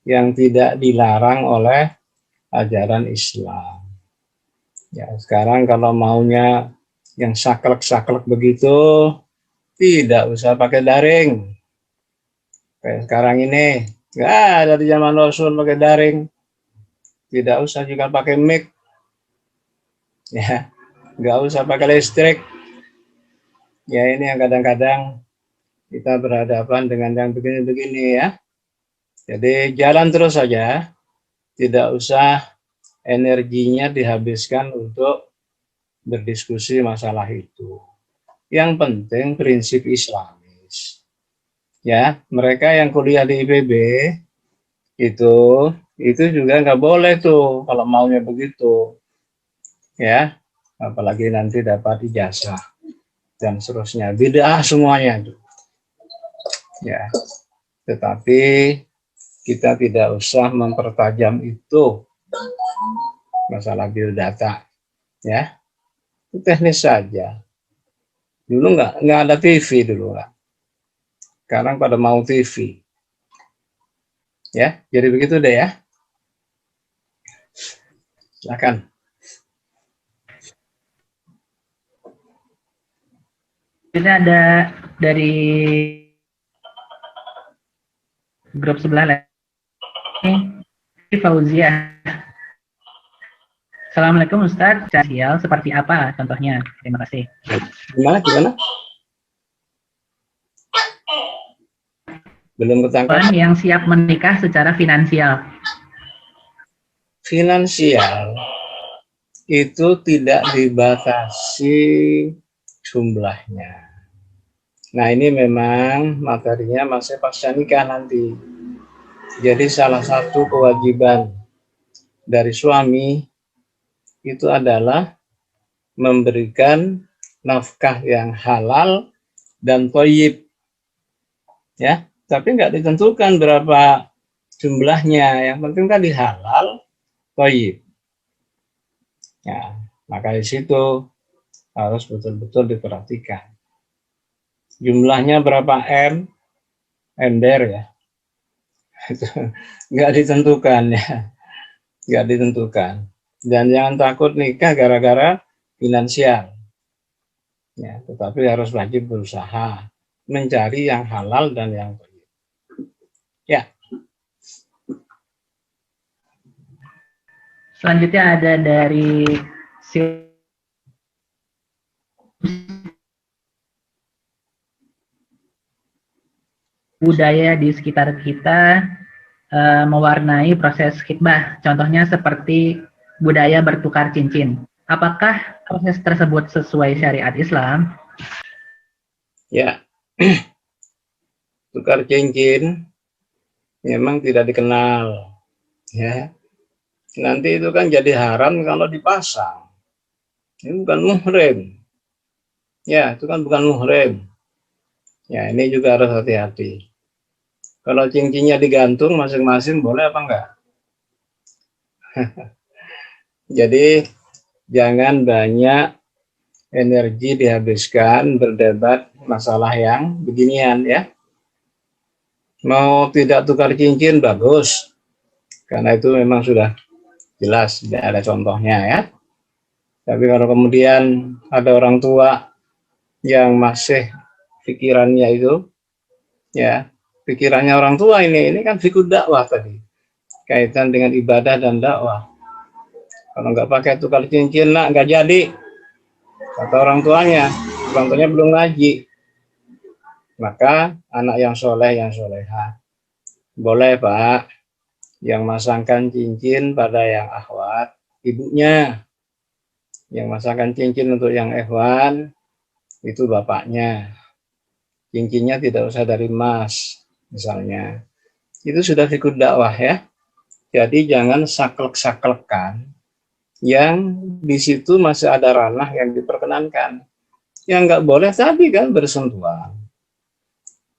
yang tidak dilarang oleh ajaran Islam. Ya, sekarang kalau maunya yang saklek-saklek begitu, tidak usah pakai daring. Kayak sekarang ini, nggak ada di zaman Rasul pakai daring. Tidak usah juga pakai mic. Ya, nggak usah pakai listrik. Ya, ini yang kadang-kadang kita berhadapan dengan yang begini-begini ya. Jadi jalan terus saja, tidak usah energinya dihabiskan untuk berdiskusi masalah itu. Yang penting prinsip Islamis. Ya, mereka yang kuliah di IPB itu juga nggak boleh tuh kalau maunya begitu. Ya, apalagi nanti dapat ijazah dan seterusnya. Bid'ah semuanya itu. Ya, tetapi kita tidak usah mempertajam itu masalah biodata, ya. Itu teknis saja. Dulu nggak ada TV dulu lah. Sekarang pada mau TV. Ya, jadi begitu deh ya. Silakan. Ini ada dari grup sebelah lagi, Fauzia. Assalamualaikum Ustadz. Sosial seperti apa contohnya? Terima kasih. Gimana? Belum ketangkap. Yang siap menikah secara finansial. Finansial itu tidak dibatasi jumlahnya. Nah, ini memang materinya masih pasca nikah nanti. Jadi salah satu kewajiban dari suami itu adalah memberikan nafkah yang halal dan thayyib. Ya, tapi nggak ditentukan berapa jumlahnya. Yang penting kan halal, thayyib. Ya, maka di situ harus betul-betul diperhatikan. Jumlahnya berapa M? Ember ya. Nggak ditentukan ya. Nggak ditentukan. Dan jangan takut nikah gara-gara finansial. Ya, tetapi harus wajib berusaha mencari yang halal dan yang thayyib. Ya. Selanjutnya ada dari budaya di sekitar kita mewarnai proses khitbah. Contohnya seperti budaya bertukar cincin. Apakah proses tersebut sesuai syariat Islam? Ya. Tukar cincin memang tidak dikenal. Ya. Nanti itu kan jadi haram kalau dipasang. Ini bukan muhrim. Ya, itu kan bukan muhrim. Ya, ini juga harus hati-hati. Kalau cincinnya digantung masing-masing boleh apa enggak? Jadi jangan banyak energi dihabiskan berdebat masalah yang beginian ya. Mau tidak tukar cincin bagus. Karena itu memang sudah jelas, tidak ada contohnya ya. Tapi kalau kemudian ada orang tua yang masih pikirannya itu, ya, pikirannya orang tua ini kan fikud dakwah tadi, kaitan dengan ibadah dan dakwah. Kalau nggak pakai tukar cincin, nak nggak jadi, kata orang tuanya belum ngaji. Maka anak yang soleh, yang soleha, boleh Pak, yang masangkan cincin pada yang akhwat, ibunya. Yang masangkan cincin untuk yang ikhwan, itu bapaknya. Cincinnya tidak usah dari emas, misalnya. Itu sudah fikud dakwah ya. Jadi jangan saklek-saklekan yang di situ masih ada ranah yang diperkenankan. Yang nggak boleh tadi kan bersentuhan.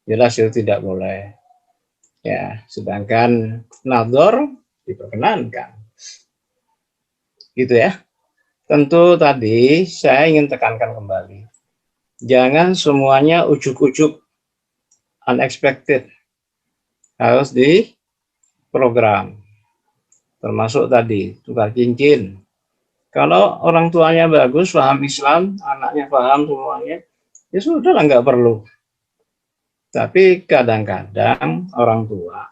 Jelas itu tidak boleh. Ya, sedangkan nador diperkenankan. Gitu ya. Tentu tadi saya ingin tekankan kembali. Jangan semuanya ujuk-ujuk, unexpected. Harus diprogram. Termasuk tadi, tukar cincin. Kalau orang tuanya bagus, paham Islam, anaknya paham semuanya, ya sudah lah, nggak perlu. Tapi kadang-kadang orang tua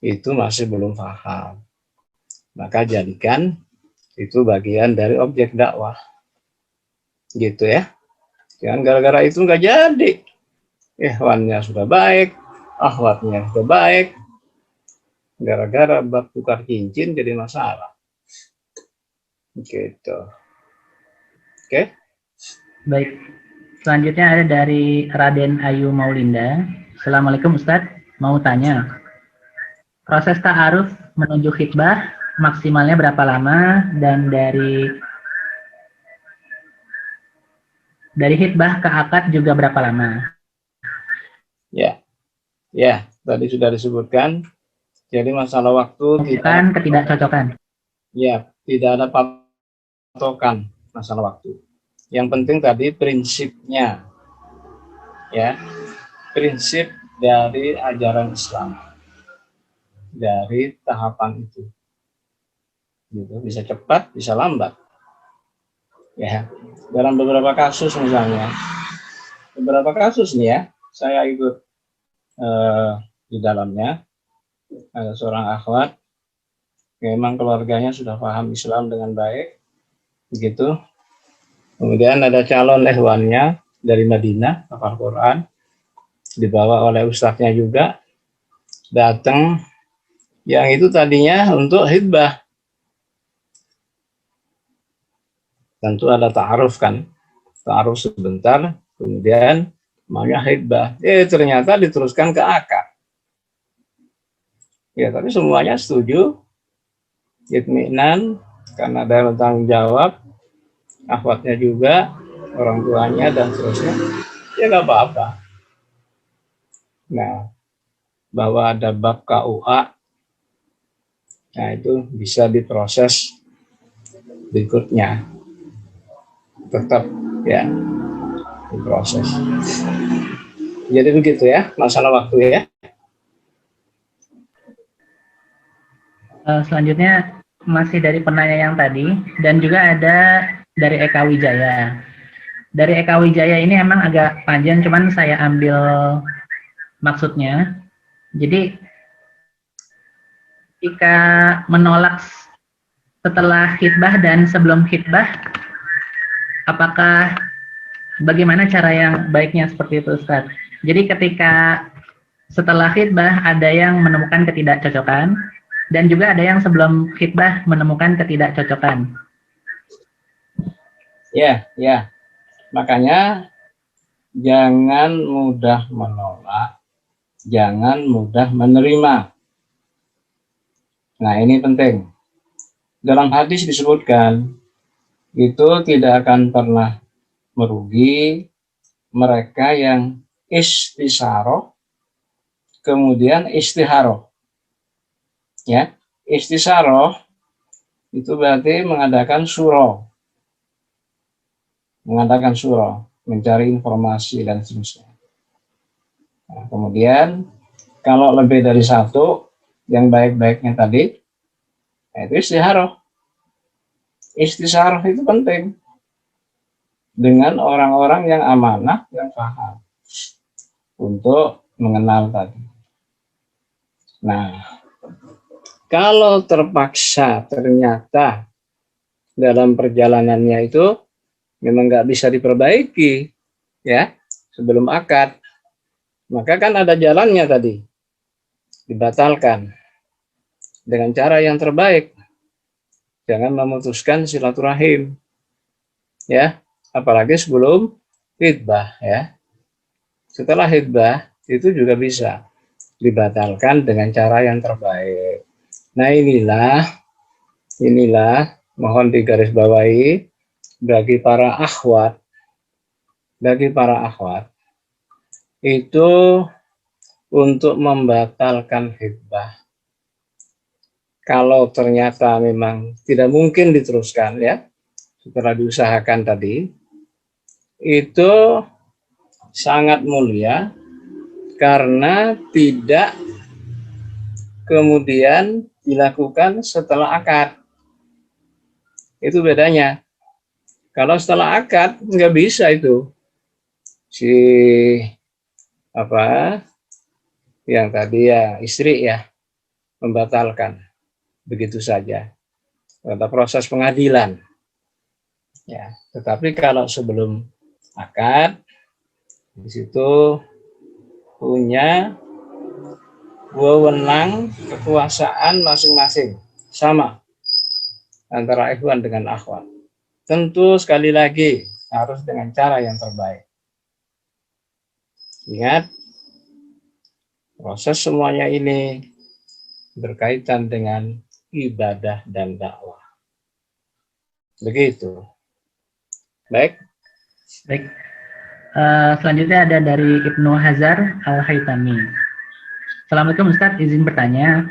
itu masih belum paham. Maka jadikan itu bagian dari objek dakwah. Gitu ya. Jangan gara-gara itu nggak jadi. Ikhwannya sudah baik, akhwatnya sudah baik. Gara-gara bab tukar cincin jadi masalah. Gitu. Oke. Baik. Selanjutnya ada dari Raden Ayu Maulinda. Assalamualaikum Ustadz. Mau tanya, proses ta'aruf menuju khitbah maksimalnya berapa lama, dan dari khitbah ke akad juga berapa lama? Ya, tadi sudah disebutkan. Jadi masalah waktu Bukan ketidakcocokan. Ya, tidak ada patokan masalah waktu. Yang penting tadi prinsipnya, ya, prinsip dari ajaran Islam, dari tahapan itu, gitu, bisa cepat, bisa lambat. Ya, dalam beberapa kasus misalnya, beberapa kasus nih ya, saya ikut di dalamnya, ada seorang akhwat, memang keluarganya sudah paham Islam dengan baik, begitu. Kemudian ada calon ikhwannya dari Madinah, hafal Quran, dibawa oleh ustadznya juga, datang, yang itu tadinya untuk khitbah. Tentu ada ta'aruf kan, ta'aruf sebentar, kemudian maunya khitbah. Ternyata diteruskan ke akad. Ya, tapi semuanya setuju, itminan, karena ada tanggung jawab, akhwatnya juga, orang tuanya, dan seterusnya, ya nggak apa-apa. Nah, bahwa ada bab KUA, nah itu bisa diproses berikutnya, tetap ya diproses. Jadi begitu ya, masalah waktu ya. Selanjutnya masih dari penanya yang tadi, dan juga ada dari Eka Wijaya. Dari Eka Wijaya ini emang agak panjang, cuman saya ambil maksudnya. Jadi jika menolak setelah khitbah dan sebelum khitbah, apakah bagaimana cara yang baiknya seperti itu, Ustaz? Jadi ketika setelah khitbah ada yang menemukan ketidakcocokan, dan juga ada yang sebelum khitbah menemukan ketidakcocokan. Ya. Makanya jangan mudah menolak, jangan mudah menerima. Nah, ini penting. Dalam hadis disebutkan, itu tidak akan pernah merugi mereka yang istisaroh, kemudian istiharoh. Ya, istisaroh itu berarti mengadakan surah, mencari informasi dan seterusnya. Nah, kemudian kalau lebih dari satu, yang baik-baiknya tadi, itu istiharoh. Istisharah itu penting dengan orang-orang yang amanah, yang paham untuk mengenal tadi. Nah, kalau terpaksa ternyata dalam perjalanannya itu memang nggak bisa diperbaiki, ya, sebelum akad, maka kan ada jalannya tadi, dibatalkan dengan cara yang terbaik. Jangan memutuskan silaturahim, ya, apalagi sebelum khitbah, ya. Setelah khitbah itu juga bisa dibatalkan dengan cara yang terbaik. Nah, inilah mohon digarisbawahi bagi para akhwat itu untuk membatalkan khitbah. Kalau ternyata memang tidak mungkin diteruskan, ya, setelah diusahakan tadi, itu sangat mulia karena tidak kemudian dilakukan setelah akad. Itu bedanya. Kalau setelah akad nggak bisa itu si yang tadi ya istri ya membatalkan begitu saja. Ada proses pengadilan. Ya, tetapi kalau sebelum akad di situ punya wewenang kekuasaan masing-masing sama antara ikhwan dengan akhwat. Tentu sekali lagi harus dengan cara yang terbaik. Ingat, proses semuanya ini berkaitan dengan ibadah dan dakwah. Begitu. Baik. Selanjutnya ada dari Ibnu Hazar Al-Haytami. Assalamualaikum Ustadz, izin bertanya,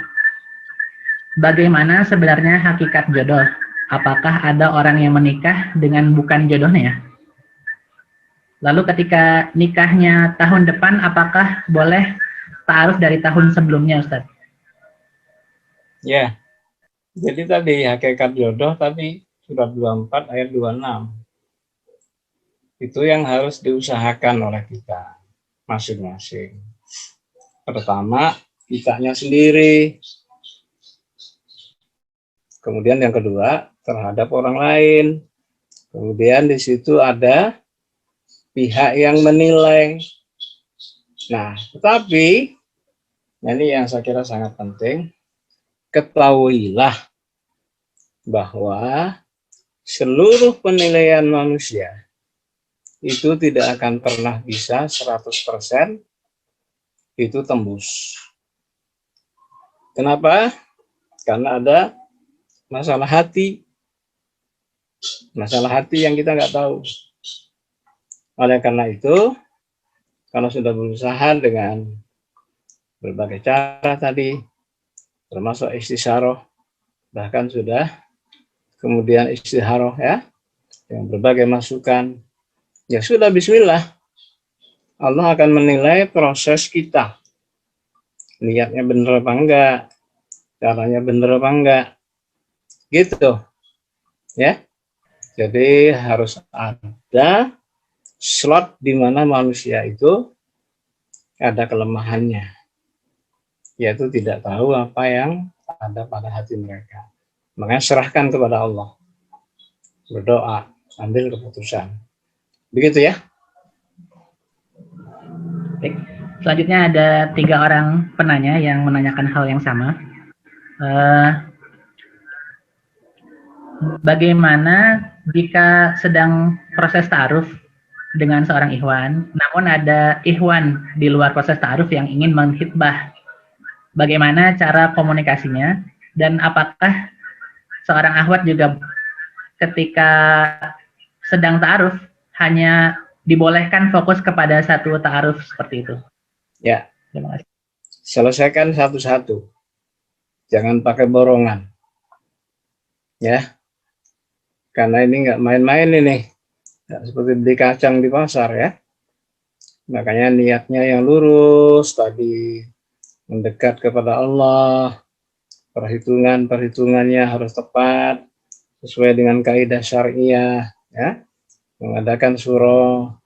bagaimana sebenarnya hakikat jodoh? Apakah ada orang yang menikah dengan bukan jodohnya? Lalu ketika nikahnya tahun depan, apakah boleh ta'aruf dari tahun sebelumnya, Ustadz? Ya, jadi tadi hakikat jodoh tadi surat 24 ayat 26. Itu yang harus diusahakan oleh kita masing-masing. Pertama, kitanya sendiri. Kemudian yang kedua, terhadap orang lain. Kemudian di situ ada pihak yang menilai. Nah, tetapi ini yang saya kira sangat penting, ketahuilah bahwa seluruh penilaian manusia itu tidak akan pernah bisa 100% itu tembus. Kenapa? Karena ada masalah hati yang kita nggak tahu. Oleh karena itu, kalau sudah berusaha dengan berbagai cara tadi, termasuk istisyaroh, bahkan sudah kemudian istiharoh, ya, yang berbagai masukan, ya sudah, bismillah. Allah akan menilai proses kita. Niatnya benar apa enggak, caranya benar apa enggak. Gitu. Ya. Jadi harus ada slot di mana manusia itu ada kelemahannya. Yaitu tidak tahu apa yang ada pada hati mereka. Makanya serahkan kepada Allah. Berdoa, ambil keputusan. Begitu ya. Baik. Selanjutnya ada 3 orang penanya yang menanyakan hal yang sama. Bagaimana jika sedang proses ta'aruf dengan seorang ikhwan, namun ada ikhwan di luar proses ta'aruf yang ingin menghitbah? Bagaimana cara komunikasinya? Dan apakah seorang akhwat juga ketika sedang ta'aruf hanya dibolehkan fokus kepada satu ta'aruf seperti itu? Ya. Terima kasih. Selesaikan satu-satu. Jangan pakai borongan. Ya. Karena ini nggak main-main ini. Nggak seperti beli kacang di pasar, ya. Makanya niatnya yang lurus tadi, mendekat kepada Allah, perhitungannya harus tepat, sesuai dengan kaidah syariah, ya, mengadakan surah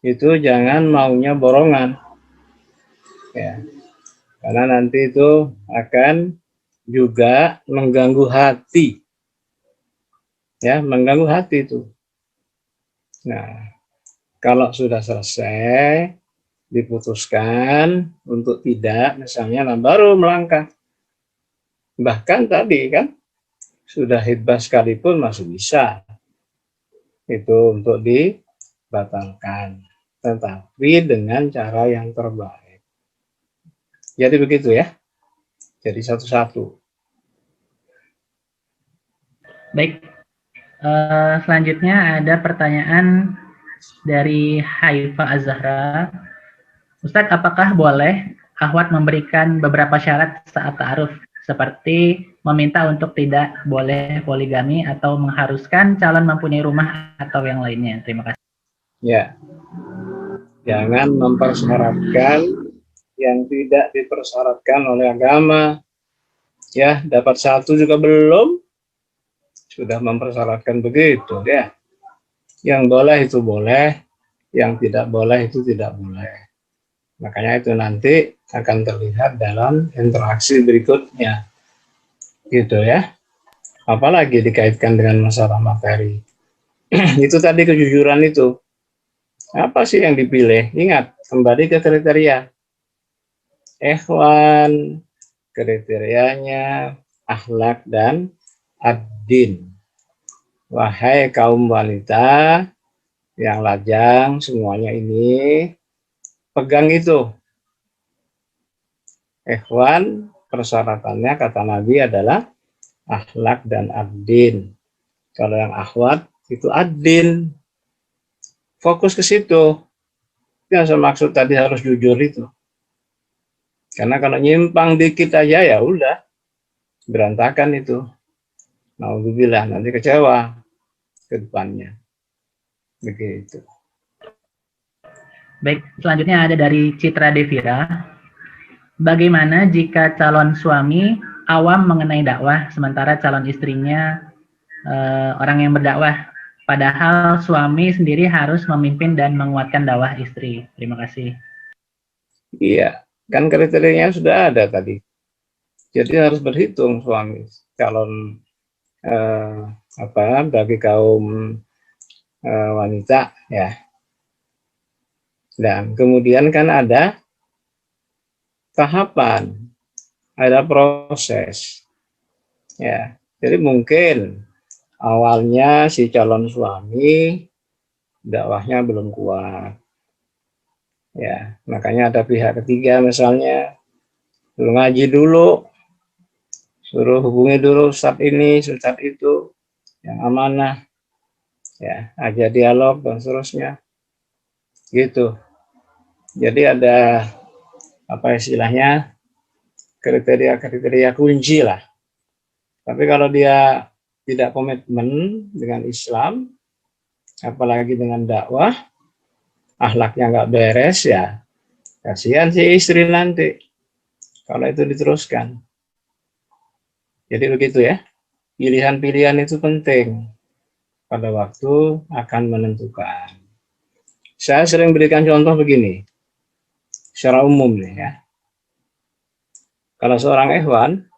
itu jangan maunya borongan, ya, karena nanti itu akan juga mengganggu hati, ya, mengganggu hati itu. Nah, kalau sudah selesai diputuskan untuk tidak, misalnya, nah baru melangkah. Bahkan tadi kan sudah hitbah sekalipun masih bisa itu untuk dibatalkan, tetapi dengan cara yang terbaik. Jadi begitu ya. Jadi satu-satu. Baik, selanjutnya ada pertanyaan dari Haifa Az-Zahra. Ustadz, apakah boleh akhwat memberikan beberapa syarat saat ta'aruf, seperti meminta untuk tidak boleh poligami atau mengharuskan calon mempunyai rumah atau yang lainnya? Terima kasih. Ya, jangan mempersyaratkan yang tidak dipersyaratkan oleh agama. Ya, dapat satu juga belum, sudah mempersyaratkan begitu ya. Yang boleh itu boleh, yang tidak boleh itu tidak boleh. Makanya itu nanti akan terlihat dalam interaksi berikutnya, gitu ya. Apalagi dikaitkan dengan masalah materi. Itu tadi kejujuran itu. Apa sih yang dipilih? Ingat, kembali ke kriteria. Ikhwan, kriterianya akhlak dan ad-din. Wahai kaum wanita yang lajang, semuanya ini pegang itu. Ikhwan, persyaratannya kata Nabi adalah akhlak dan ad-din. Kalau yang akhwat itu ad-din. Fokus ke situ. Yang saya maksud tadi harus jujur itu. Karena kalau nyimpang dikit aja ya udah berantakan itu. Nauzubillah, nanti kecewa ke depannya. Begitu. Baik, selanjutnya ada dari Citra Devira. Bagaimana jika calon suami awam mengenai dakwah, sementara calon istrinya orang yang berdakwah, padahal suami sendiri harus memimpin dan menguatkan dakwah istri? Terima kasih. Iya, kan kriterianya sudah ada tadi. Jadi harus berhitung suami calon bagi kaum wanita ya. Dan kemudian kan ada tahapan, ada proses. Ya, jadi mungkin awalnya si calon suami dakwahnya belum kuat. Ya, makanya ada pihak ketiga misalnya suruh ngaji dulu, suruh hubungi dulu ustadz ini, ustadz itu yang amanah. Ya, aja dialog dan seterusnya. Gitu. Jadi ada apa istilahnya kriteria-kriteria kunci lah. Tapi kalau dia tidak komitmen dengan Islam, apalagi dengan dakwah, akhlaknya nggak beres ya, kasihan si istri nanti kalau itu diteruskan. Jadi begitu ya, pilihan-pilihan itu penting pada waktu akan menentukan. Saya sering berikan contoh begini, secara umum nih ya. Kalau seorang ikhwan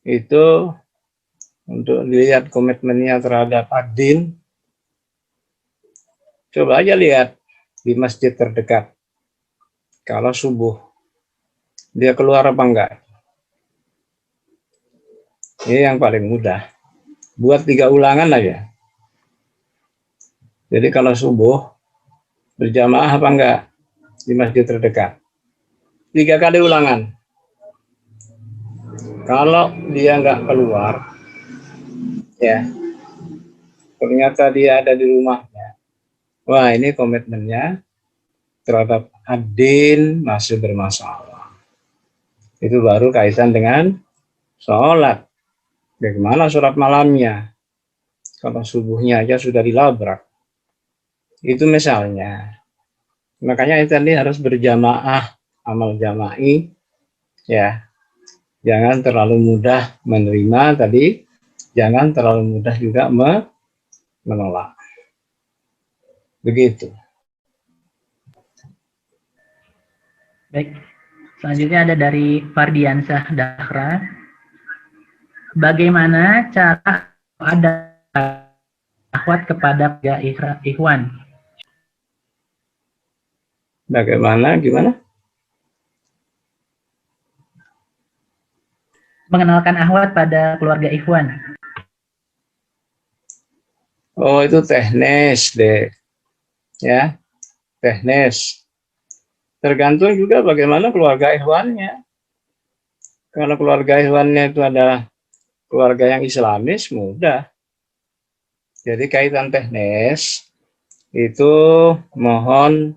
itu untuk dilihat komitmennya terhadap ad-din, coba aja lihat di masjid terdekat. Kalau subuh, dia keluar apa enggak? Ini yang paling mudah. Buat 3 ulangan aja. Jadi kalau subuh, berjamaah apa enggak di masjid terdekat? 3 kali ulangan. Kalau dia enggak keluar, ya, ternyata dia ada di rumahnya. Wah, ini komitmennya terhadap ad-din masih bermasalah. Itu baru kaitan dengan sholat. Bagaimana sholat malamnya? Kalau subuhnya aja sudah dilabrak. Itu misalnya. Makanya itu tadi harus berjamaah, amal jama'i, ya. Jangan terlalu mudah menerima tadi jangan terlalu mudah juga menolak. Begitu. Baik, selanjutnya ada dari Fardiansah Dahra. Bagaimana cara ada akhwat kepada ikhwan? Bagaimana? Gimana? Mengenalkan akhwat pada keluarga ikhwan. Oh, itu teknis deh. Ya, teknis. Tergantung juga bagaimana keluarga ikhwannya. Kalau keluarga ikhwannya itu adalah keluarga yang Islamis, mudah. Jadi kaitan teknis itu mohon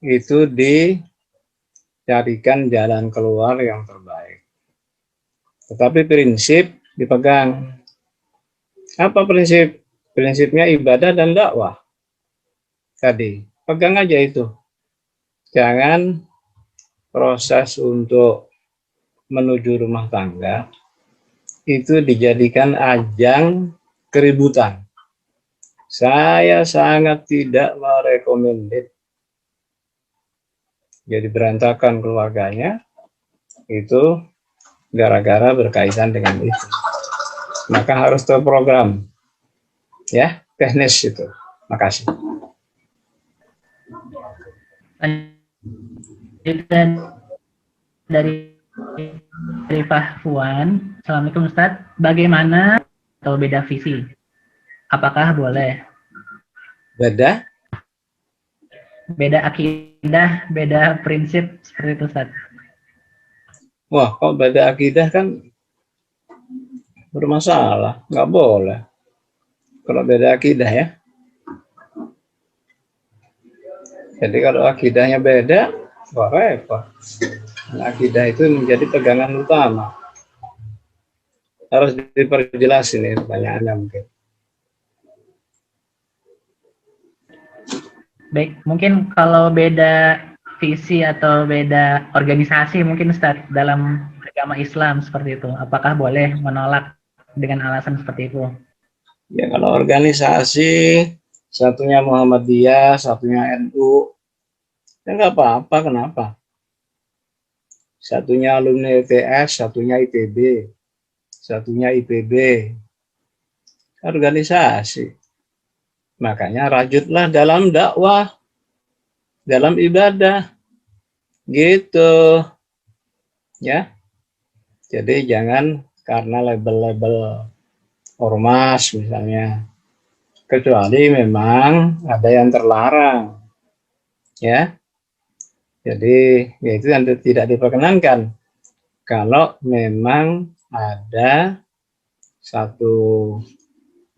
itu dicarikan jalan keluar yang terbaik. Tetapi prinsip dipegang. Apa prinsip? Prinsipnya ibadah dan dakwah. Tadi, pegang aja itu. Jangan proses untuk menuju rumah tangga itu dijadikan ajang keributan. Saya sangat tidak merekomendasi. Jadi berantakan keluarganya itu gara-gara berkaitan dengan itu. Maka harus terprogram. Ya, teknis itu. Makasih. Dari Fahfuan, Assalamualaikum Ustadz. Bagaimana atau beda visi? Apakah boleh? Beda? Beda akidah, beda prinsip seperti itu Ustadz. Wah, kok beda akidah kan bermasalah, nggak boleh. Kalau beda akidah ya. Jadi kalau akidahnya beda, wah repot. Akidah itu menjadi pegangan utama. Harus diperjelas ini pertanyaannya mungkin. Baik, mungkin kalau beda visi atau beda organisasi mungkin Ustadz dalam agama Islam seperti itu. Apakah boleh menolak dengan alasan seperti itu? Ya kalau organisasi, satunya Muhammadiyah, satunya NU, ya nggak apa-apa, kenapa? Satunya alumni ITS, satunya ITB, satunya IPB, organisasi. Makanya rajutlah dalam dakwah, dalam ibadah, gitu. Ya, jadi jangan karena label-label ormas misalnya, kecuali memang ada yang terlarang, ya. Jadi ya itu yang tidak diperkenankan. Kalau memang ada satu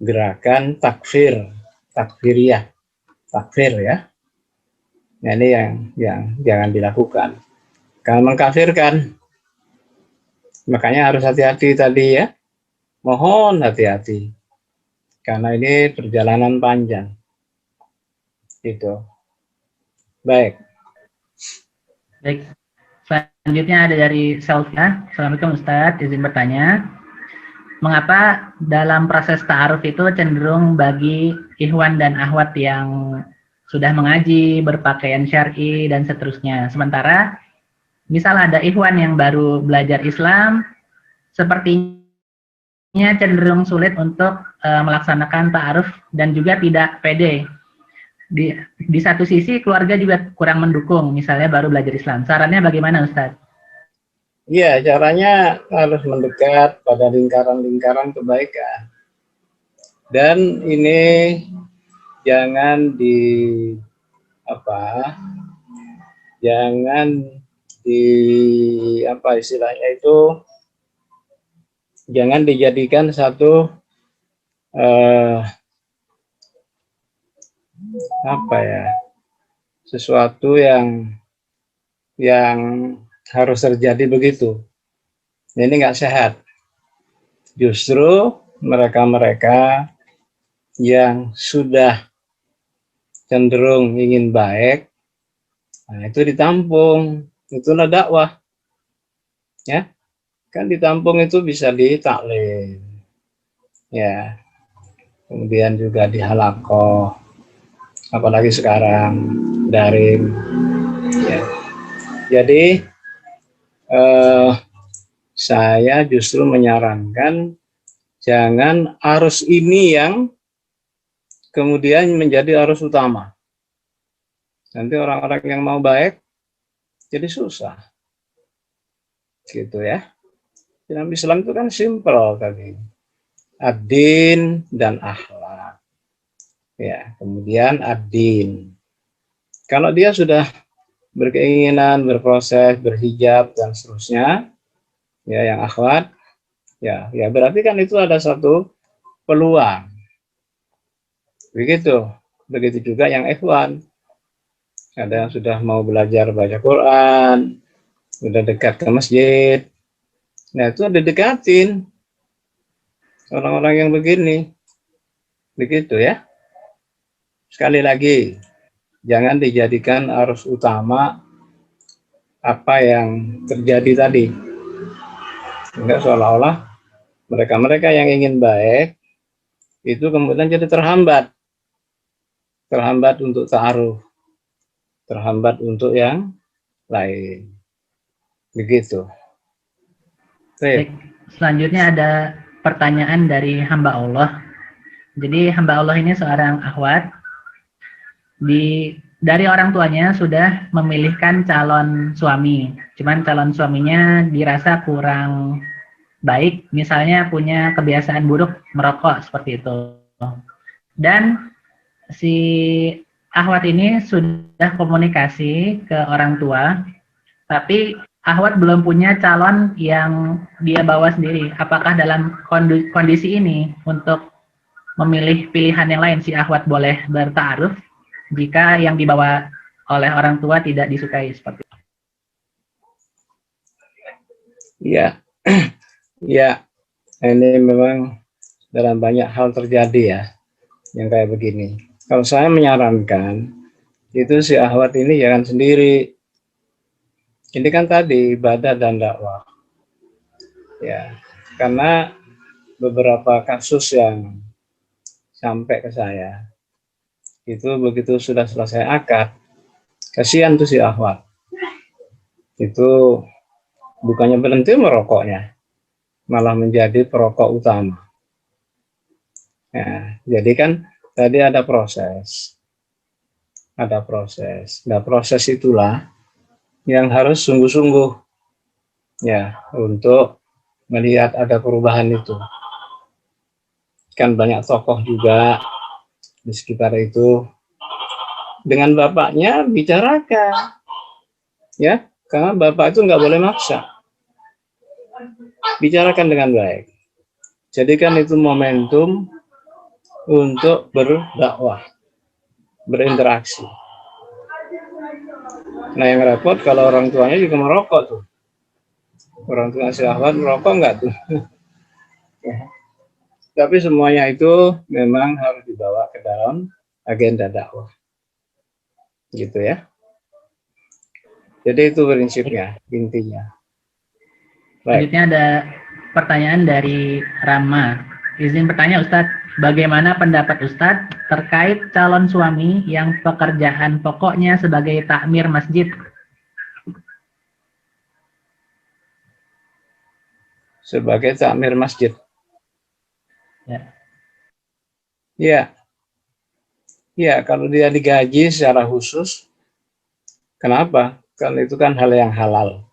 gerakan takfiriyah, takfir ya. Nah, ini yang jangan dilakukan. Kalau mengkafirkan, makanya harus hati-hati tadi ya. Mohon hati-hati. Karena ini perjalanan panjang. Gitu. Baik. Baik. Selanjutnya ada dari Selfia. Assalamualaikum Ustadz, izin bertanya. Mengapa dalam proses ta'aruf itu cenderung bagi ikhwan dan akhwat yang sudah mengaji, berpakaian syar'i, dan seterusnya. Sementara, misal ada ikhwan yang baru belajar Islam, sepertinya cenderung sulit untuk melaksanakan ta'aruf dan juga tidak pede. Di satu sisi keluarga juga kurang mendukung, misalnya baru belajar Islam. Sarannya bagaimana Ustadz? Iya, caranya harus mendekat pada lingkaran-lingkaran kebaikan. Dan ini jangan istilahnya itu, jangan dijadikan satu sesuatu yang harus terjadi begitu. Ini nggak sehat. Justru mereka-mereka yang sudah cenderung ingin baik, nah itu ditampung, itulah dakwah. Ya, kan ditampung itu bisa ditaklim, ya, kemudian juga di halakoh, apalagi sekarang daring, ya. Jadi saya justru menyarankan jangan arus ini yang kemudian menjadi arus utama. Nanti orang-orang yang mau baik jadi susah, gitu ya. Dalam Islam itu kan simpel tadi, ad-din dan akhlak. Ya, kemudian ad-din. Kalau dia sudah berkeinginan, berproses, berhijab dan seterusnya, ya yang akhwat, ya berarti kan itu ada satu peluang. Begitu juga yang ikhwan. Ada yang sudah mau belajar baca Quran, sudah dekat ke masjid. Nah, itu didekatin orang-orang yang begini. Begitu ya. Sekali lagi, jangan dijadikan arus utama apa yang terjadi tadi. Enggak, seolah-olah mereka-mereka yang ingin baik itu kemudian jadi terhambat untuk ta'aruf, terhambat untuk yang lain. Begitu. Baik, selanjutnya ada pertanyaan dari hamba Allah. Jadi hamba Allah ini seorang akhwat, dari orang tuanya sudah memilihkan calon suami, cuman calon suaminya dirasa kurang baik, misalnya punya kebiasaan buruk merokok seperti itu. Dan si akhwat ini sudah komunikasi ke orang tua, tapi akhwat belum punya calon yang dia bawa sendiri. Apakah dalam kondisi ini untuk memilih pilihan yang lain si akhwat boleh bertaaruf jika yang dibawa oleh orang tua tidak disukai seperti itu? Ya, ya, ini memang dalam banyak hal terjadi ya, yang kayak begini. Kalau saya menyarankan, itu si akhwat ini jangan sendiri. Ini kan tadi ibadah dan dakwah. Ya, karena beberapa kasus yang sampai ke saya, itu begitu sudah selesai akad, kasihan tuh si akhwat. Itu bukannya berhenti merokoknya, malah menjadi perokok utama. Nah, jadi kan tadi ada proses. Nah, proses itulah yang harus sungguh-sungguh ya untuk melihat ada perubahan itu. Kan banyak tokoh juga di sekitar itu. Dengan bapaknya bicarakan, ya, karena bapak itu nggak boleh maksa. Bicarakan dengan baik. Jadikan itu momentum untuk berdakwah, berinteraksi. Nah, yang repot kalau orang tuanya juga merokok tuh. Orang tua si akhwat merokok nggak tuh? Ya. Tapi semuanya itu memang harus dibawa ke dalam agenda dakwah. Gitu ya. Jadi itu prinsipnya, intinya. Baik. Selanjutnya ada pertanyaan dari Rama. Izin bertanya Ustadz, bagaimana pendapat Ustadz terkait calon suami yang pekerjaan pokoknya sebagai takmir masjid? Sebagai takmir masjid. Ya. Ya. Ya, kalau dia digaji secara khusus, kenapa? Karena itu kan hal yang halal.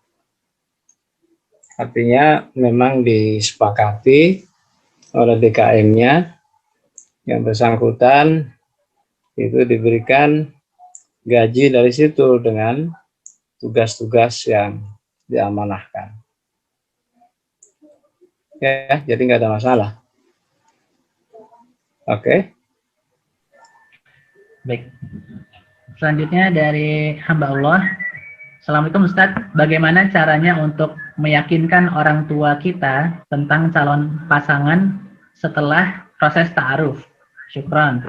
Artinya memang disepakati oleh DKM-nya yang bersangkutan itu diberikan gaji dari situ dengan tugas-tugas yang diamanahkan. Ya, jadi nggak ada masalah. Oke. Baik. Selanjutnya dari hamba Allah. Assalamualaikum Ustadz, bagaimana caranya untuk meyakinkan orang tua kita tentang calon pasangan setelah proses ta'aruf? Syukran.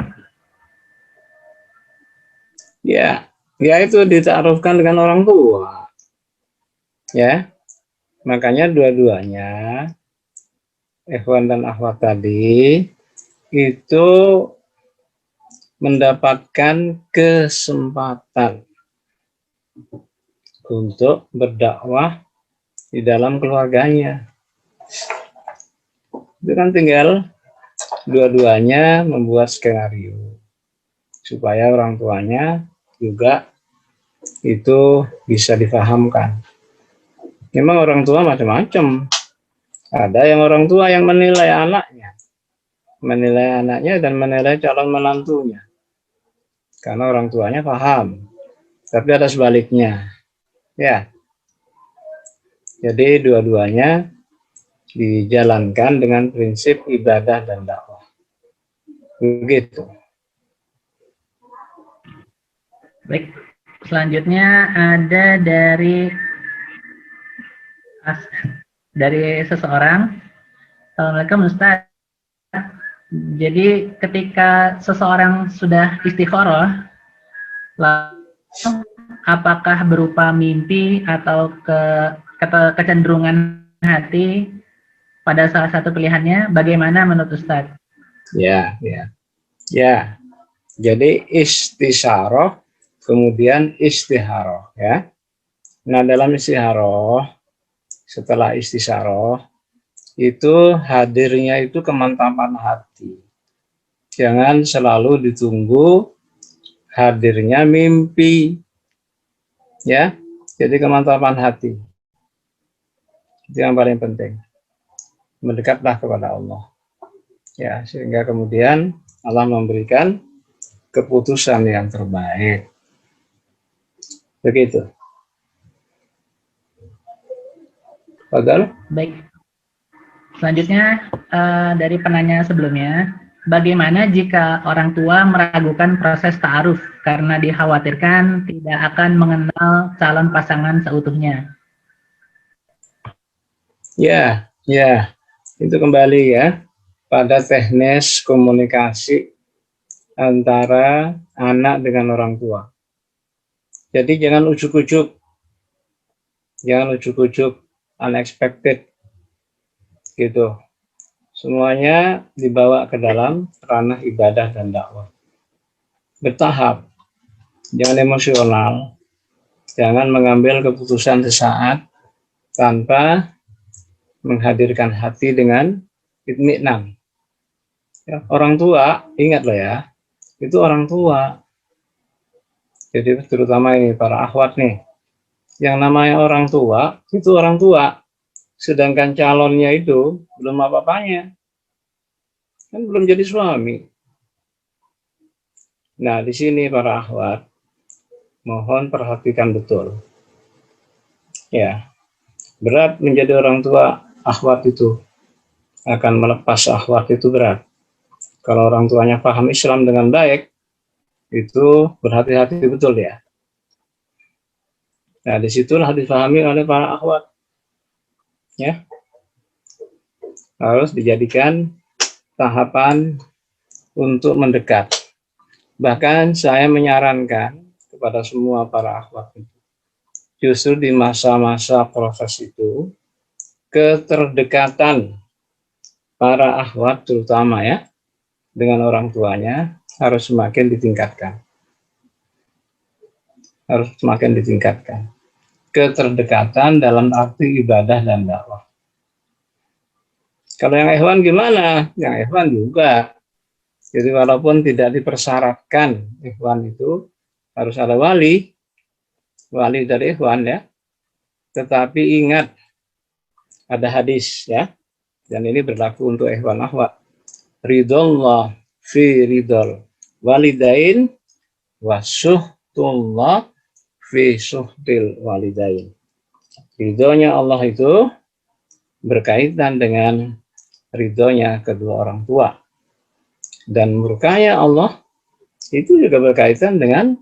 Ya, ya itu ditaarufkan dengan orang tua. Ya, makanya dua-duanya ikhwan dan akhwat tadi itu mendapatkan kesempatan untuk berdakwah di dalam keluarganya. Itu kan tinggal dua-duanya membuat skenario supaya orang tuanya juga itu bisa dipahamkan. Memang orang tua macam-macam. Ada yang orang tua yang menilai anaknya dan menilai calon menantunya karena orang tuanya paham. Tapi ada sebaliknya, ya. Jadi dua-duanya dijalankan dengan prinsip ibadah dan dakwah. Begitu. Baik, selanjutnya ada dari seseorang. Assalamualaikum Ustaz. Jadi ketika seseorang sudah istikharah, apakah berupa mimpi atau kecenderungan hati pada salah satu pilihannya? Bagaimana menurut Ustaz? Ya. Jadi istisyarah kemudian istiharoh, ya. Nah, dalam istiharoh setelah istisyarah itu hadirnya itu kemantapan hati. Jangan selalu ditunggu hadirnya mimpi, ya. Jadi kemantapan hati itu yang paling penting. Mendekatlah kepada Allah, ya, sehingga kemudian Allah memberikan keputusan yang terbaik. Begitu. Padahal. Baik. Selanjutnya dari penanya sebelumnya, bagaimana jika orang tua meragukan proses ta'aruf karena dikhawatirkan tidak akan mengenal calon pasangan seutuhnya? Ya, itu kembali ya pada teknis komunikasi antara anak dengan orang tua. Jadi jangan ujuk-ujuk, unexpected gitu. Semuanya dibawa ke dalam ranah ibadah dan dakwah. Bertahap, jangan emosional, jangan mengambil keputusan sesaat tanpa menghadirkan hati dengan itminan. Ya, orang tua, ingat loh ya, itu orang tua. Jadi terutama ini para akhwat nih, yang namanya orang tua, itu orang tua. Sedangkan calonnya itu belum apa-apanya. Kan belum jadi suami. Nah, di sini para akhwat, mohon perhatikan betul. Ya, berat menjadi orang tua akhwat itu. Akan melepas akhwat itu berat. Kalau orang tuanya paham Islam dengan baik, itu berhati-hati betul ya. Nah, disitulah dipahami oleh para akhwat. Ya, harus dijadikan tahapan untuk mendekat. Bahkan saya menyarankan kepada semua para akhwat itu, justru di masa-masa proses itu, keterdekatan para akhwat terutama ya, dengan orang tuanya harus semakin ditingkatkan. Keterdekatan dalam arti ibadah dan dakwah. Kalau yang ikhwan gimana? Yang ikhwan juga. Jadi walaupun tidak dipersyaratkan ikhwan itu harus ada wali dari ikhwan ya. Tetapi ingat ada hadis ya. Dan ini berlaku untuk ikhwan akhwat. Ridullah fi ridul walidain wa suhtullah fi suhtil walidain. Ridhonya Allah itu berkaitan dengan ridhonya kedua orang tua. Dan murkanya Allah itu juga berkaitan dengan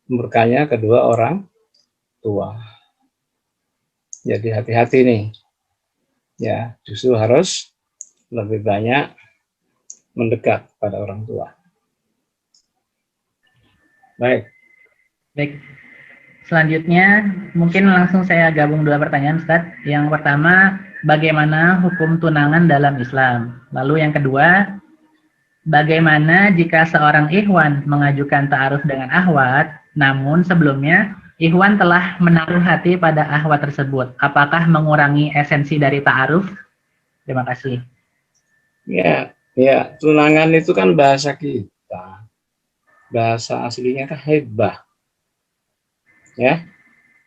murkanya kedua orang tua. Jadi hati-hati nih. Ya, justru harus lebih banyak mendekat pada orang tua. Baik. Selanjutnya, mungkin langsung saya gabung dua pertanyaan, Ustaz. Yang pertama, bagaimana hukum tunangan dalam Islam? Lalu yang kedua, bagaimana jika seorang ikhwan mengajukan ta'aruf dengan akhwat, namun sebelumnya ikhwan telah menaruh hati pada akhwat tersebut? Apakah mengurangi esensi dari ta'aruf? Terima kasih. Ya, ya, tunangan itu kan bahasa kita. Bahasa aslinya kan hibbah. Ya.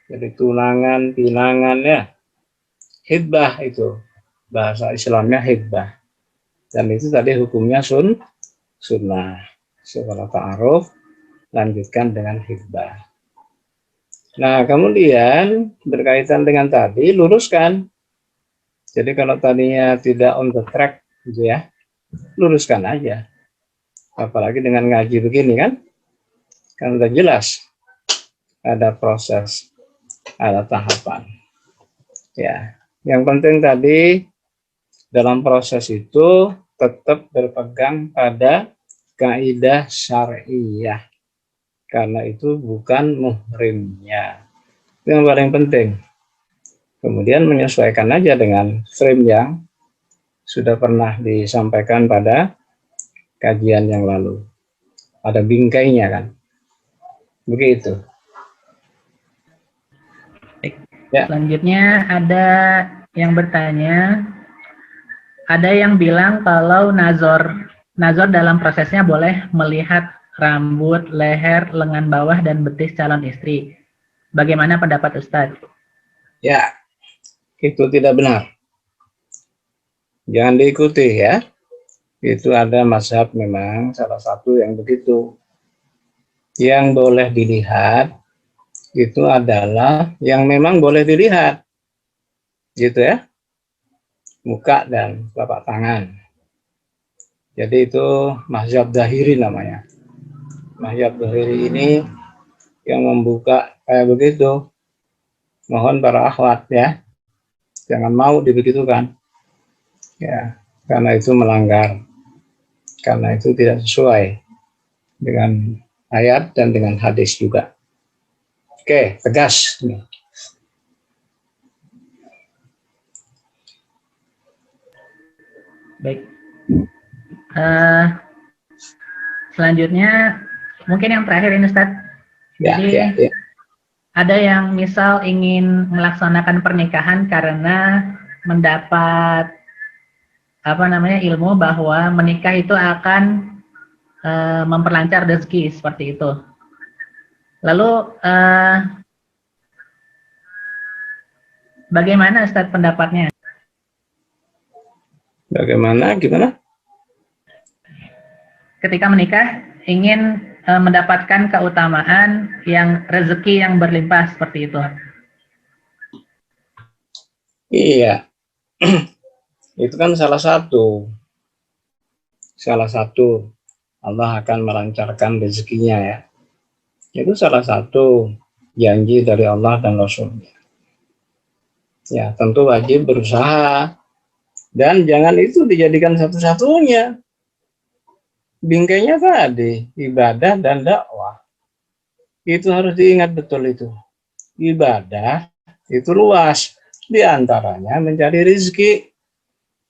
Jadi tunangan, pinangan ya. Hibbah itu. Bahasa Islamnya hibbah. Dan itu tadi hukumnya sunnah. Setelah ta'aruf, lanjutkan dengan hibbah. Nah, kemudian berkaitan dengan tadi, luruskan. Jadi kalau tadinya tidak on the track, gitu ya, luruskan aja. Apalagi dengan ngaji begini kan udah jelas ada proses, ada tahapan. Ya, yang penting tadi dalam proses itu tetap berpegang pada kaidah syariah, karena itu bukan muhrimnya. Itu yang paling penting. Kemudian menyesuaikan aja dengan frame yang sudah pernah disampaikan pada kajian yang lalu. Ada bingkainya kan. Begitu. Ya. Selanjutnya ada yang bertanya, ada yang bilang kalau nazor dalam prosesnya boleh melihat rambut, leher, lengan bawah, dan betis calon istri. Bagaimana pendapat Ustadz? Ya, itu tidak benar. Jangan diikuti ya. Itu ada mazhab memang salah satu yang begitu. Yang boleh dilihat itu adalah yang memang boleh dilihat. Gitu ya. Muka dan telapak tangan. Jadi itu mazhab Zahiri namanya. Mazhab Zahiri ini yang membuka kayak begitu. Mohon para akhwat ya. Jangan mau dibegitukan. Ya, karena itu melanggar. Karena itu tidak sesuai dengan ayat dan dengan hadis juga. Oke, tegas. Baik. Selanjutnya, mungkin yang terakhir ini Ustadz. Jadi, ada yang misal ingin melaksanakan pernikahan karena mendapat ilmu bahwa menikah itu akan memperlancar rezeki seperti itu. Lalu bagaimana Ustadz pendapatnya? Bagaimana? Gimana? Ketika menikah ingin mendapatkan keutamaan yang rezeki yang berlimpah seperti itu. Iya. Itu kan salah satu Allah akan melancarkan rezekinya ya. Itu salah satu janji dari Allah dan Rasulnya. Ya, tentu wajib berusaha dan jangan itu dijadikan satu-satunya. Bingkainya tadi ibadah dan dakwah. Itu harus diingat betul itu. Ibadah itu luas, di antaranya mencari rezeki,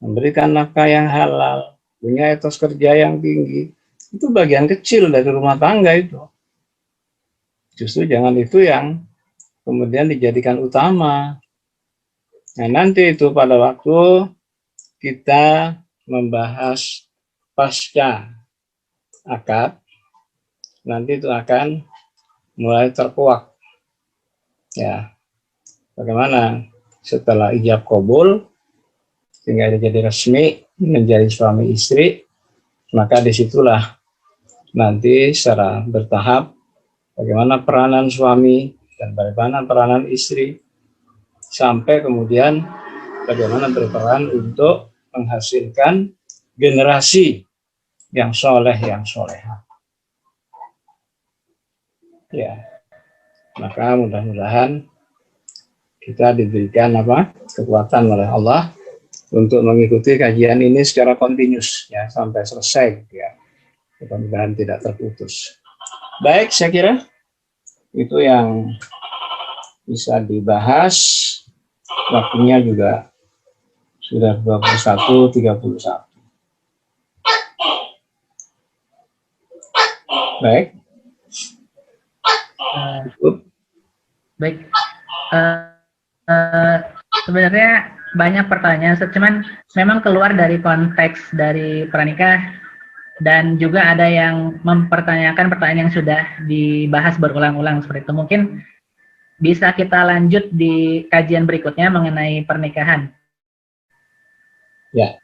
memberikan nafkah yang halal, punya etos kerja yang tinggi. Itu bagian kecil dari rumah tangga itu. Justru jangan itu yang kemudian dijadikan utama. Nah, nanti itu pada waktu kita membahas pasca akad, nanti itu akan mulai terkuak. Ya, bagaimana setelah ijab kabul, sehingga dia jadi resmi menjadi suami istri, maka disitulah nanti secara bertahap bagaimana peranan suami dan bagaimana peranan istri, sampai kemudian bagaimana berperan untuk menghasilkan generasi yang soleh, yang soleha. Ya, maka mudah-mudahan kita diberikan kekuatan oleh Allah untuk mengikuti kajian ini secara kontinus ya sampai selesai ya. Mudah-mudahan tidak terputus. Baik, saya kira itu yang bisa dibahas. Waktunya juga Sudah 21, 31. Baik. Baik. Sebenarnya banyak pertanyaan, cuman memang keluar dari konteks dari pranikah, dan juga ada yang mempertanyakan pertanyaan yang sudah dibahas berulang-ulang seperti itu. Mungkin bisa kita lanjut di kajian berikutnya mengenai pernikahan. Ya.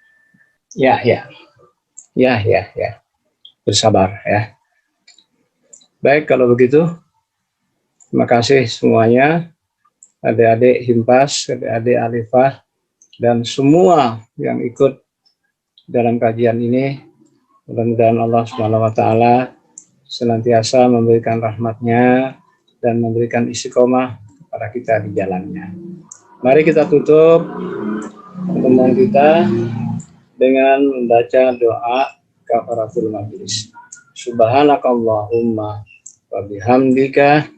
Bersabar ya. Baik, kalau begitu, terima kasih semuanya, adik-adik Himpas, adik-adik Alifah, dan semua yang ikut dalam kajian ini. Mudah-mudahan Allah Subhanahu wa Ta'ala senantiasa memberikan rahmatnya dan memberikan istiqomah kepada kita di jalannya. Mari kita tutup pertemuan kita dengan membaca doa kafaratul majlis. Subhanakallahumma wa bihamdika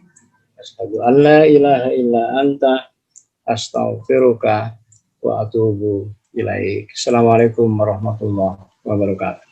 asyhadu an la ilaha illa anta astaghfiruka wa atubu ilaik. Assalamualaikum warahmatullahi wabarakatuh.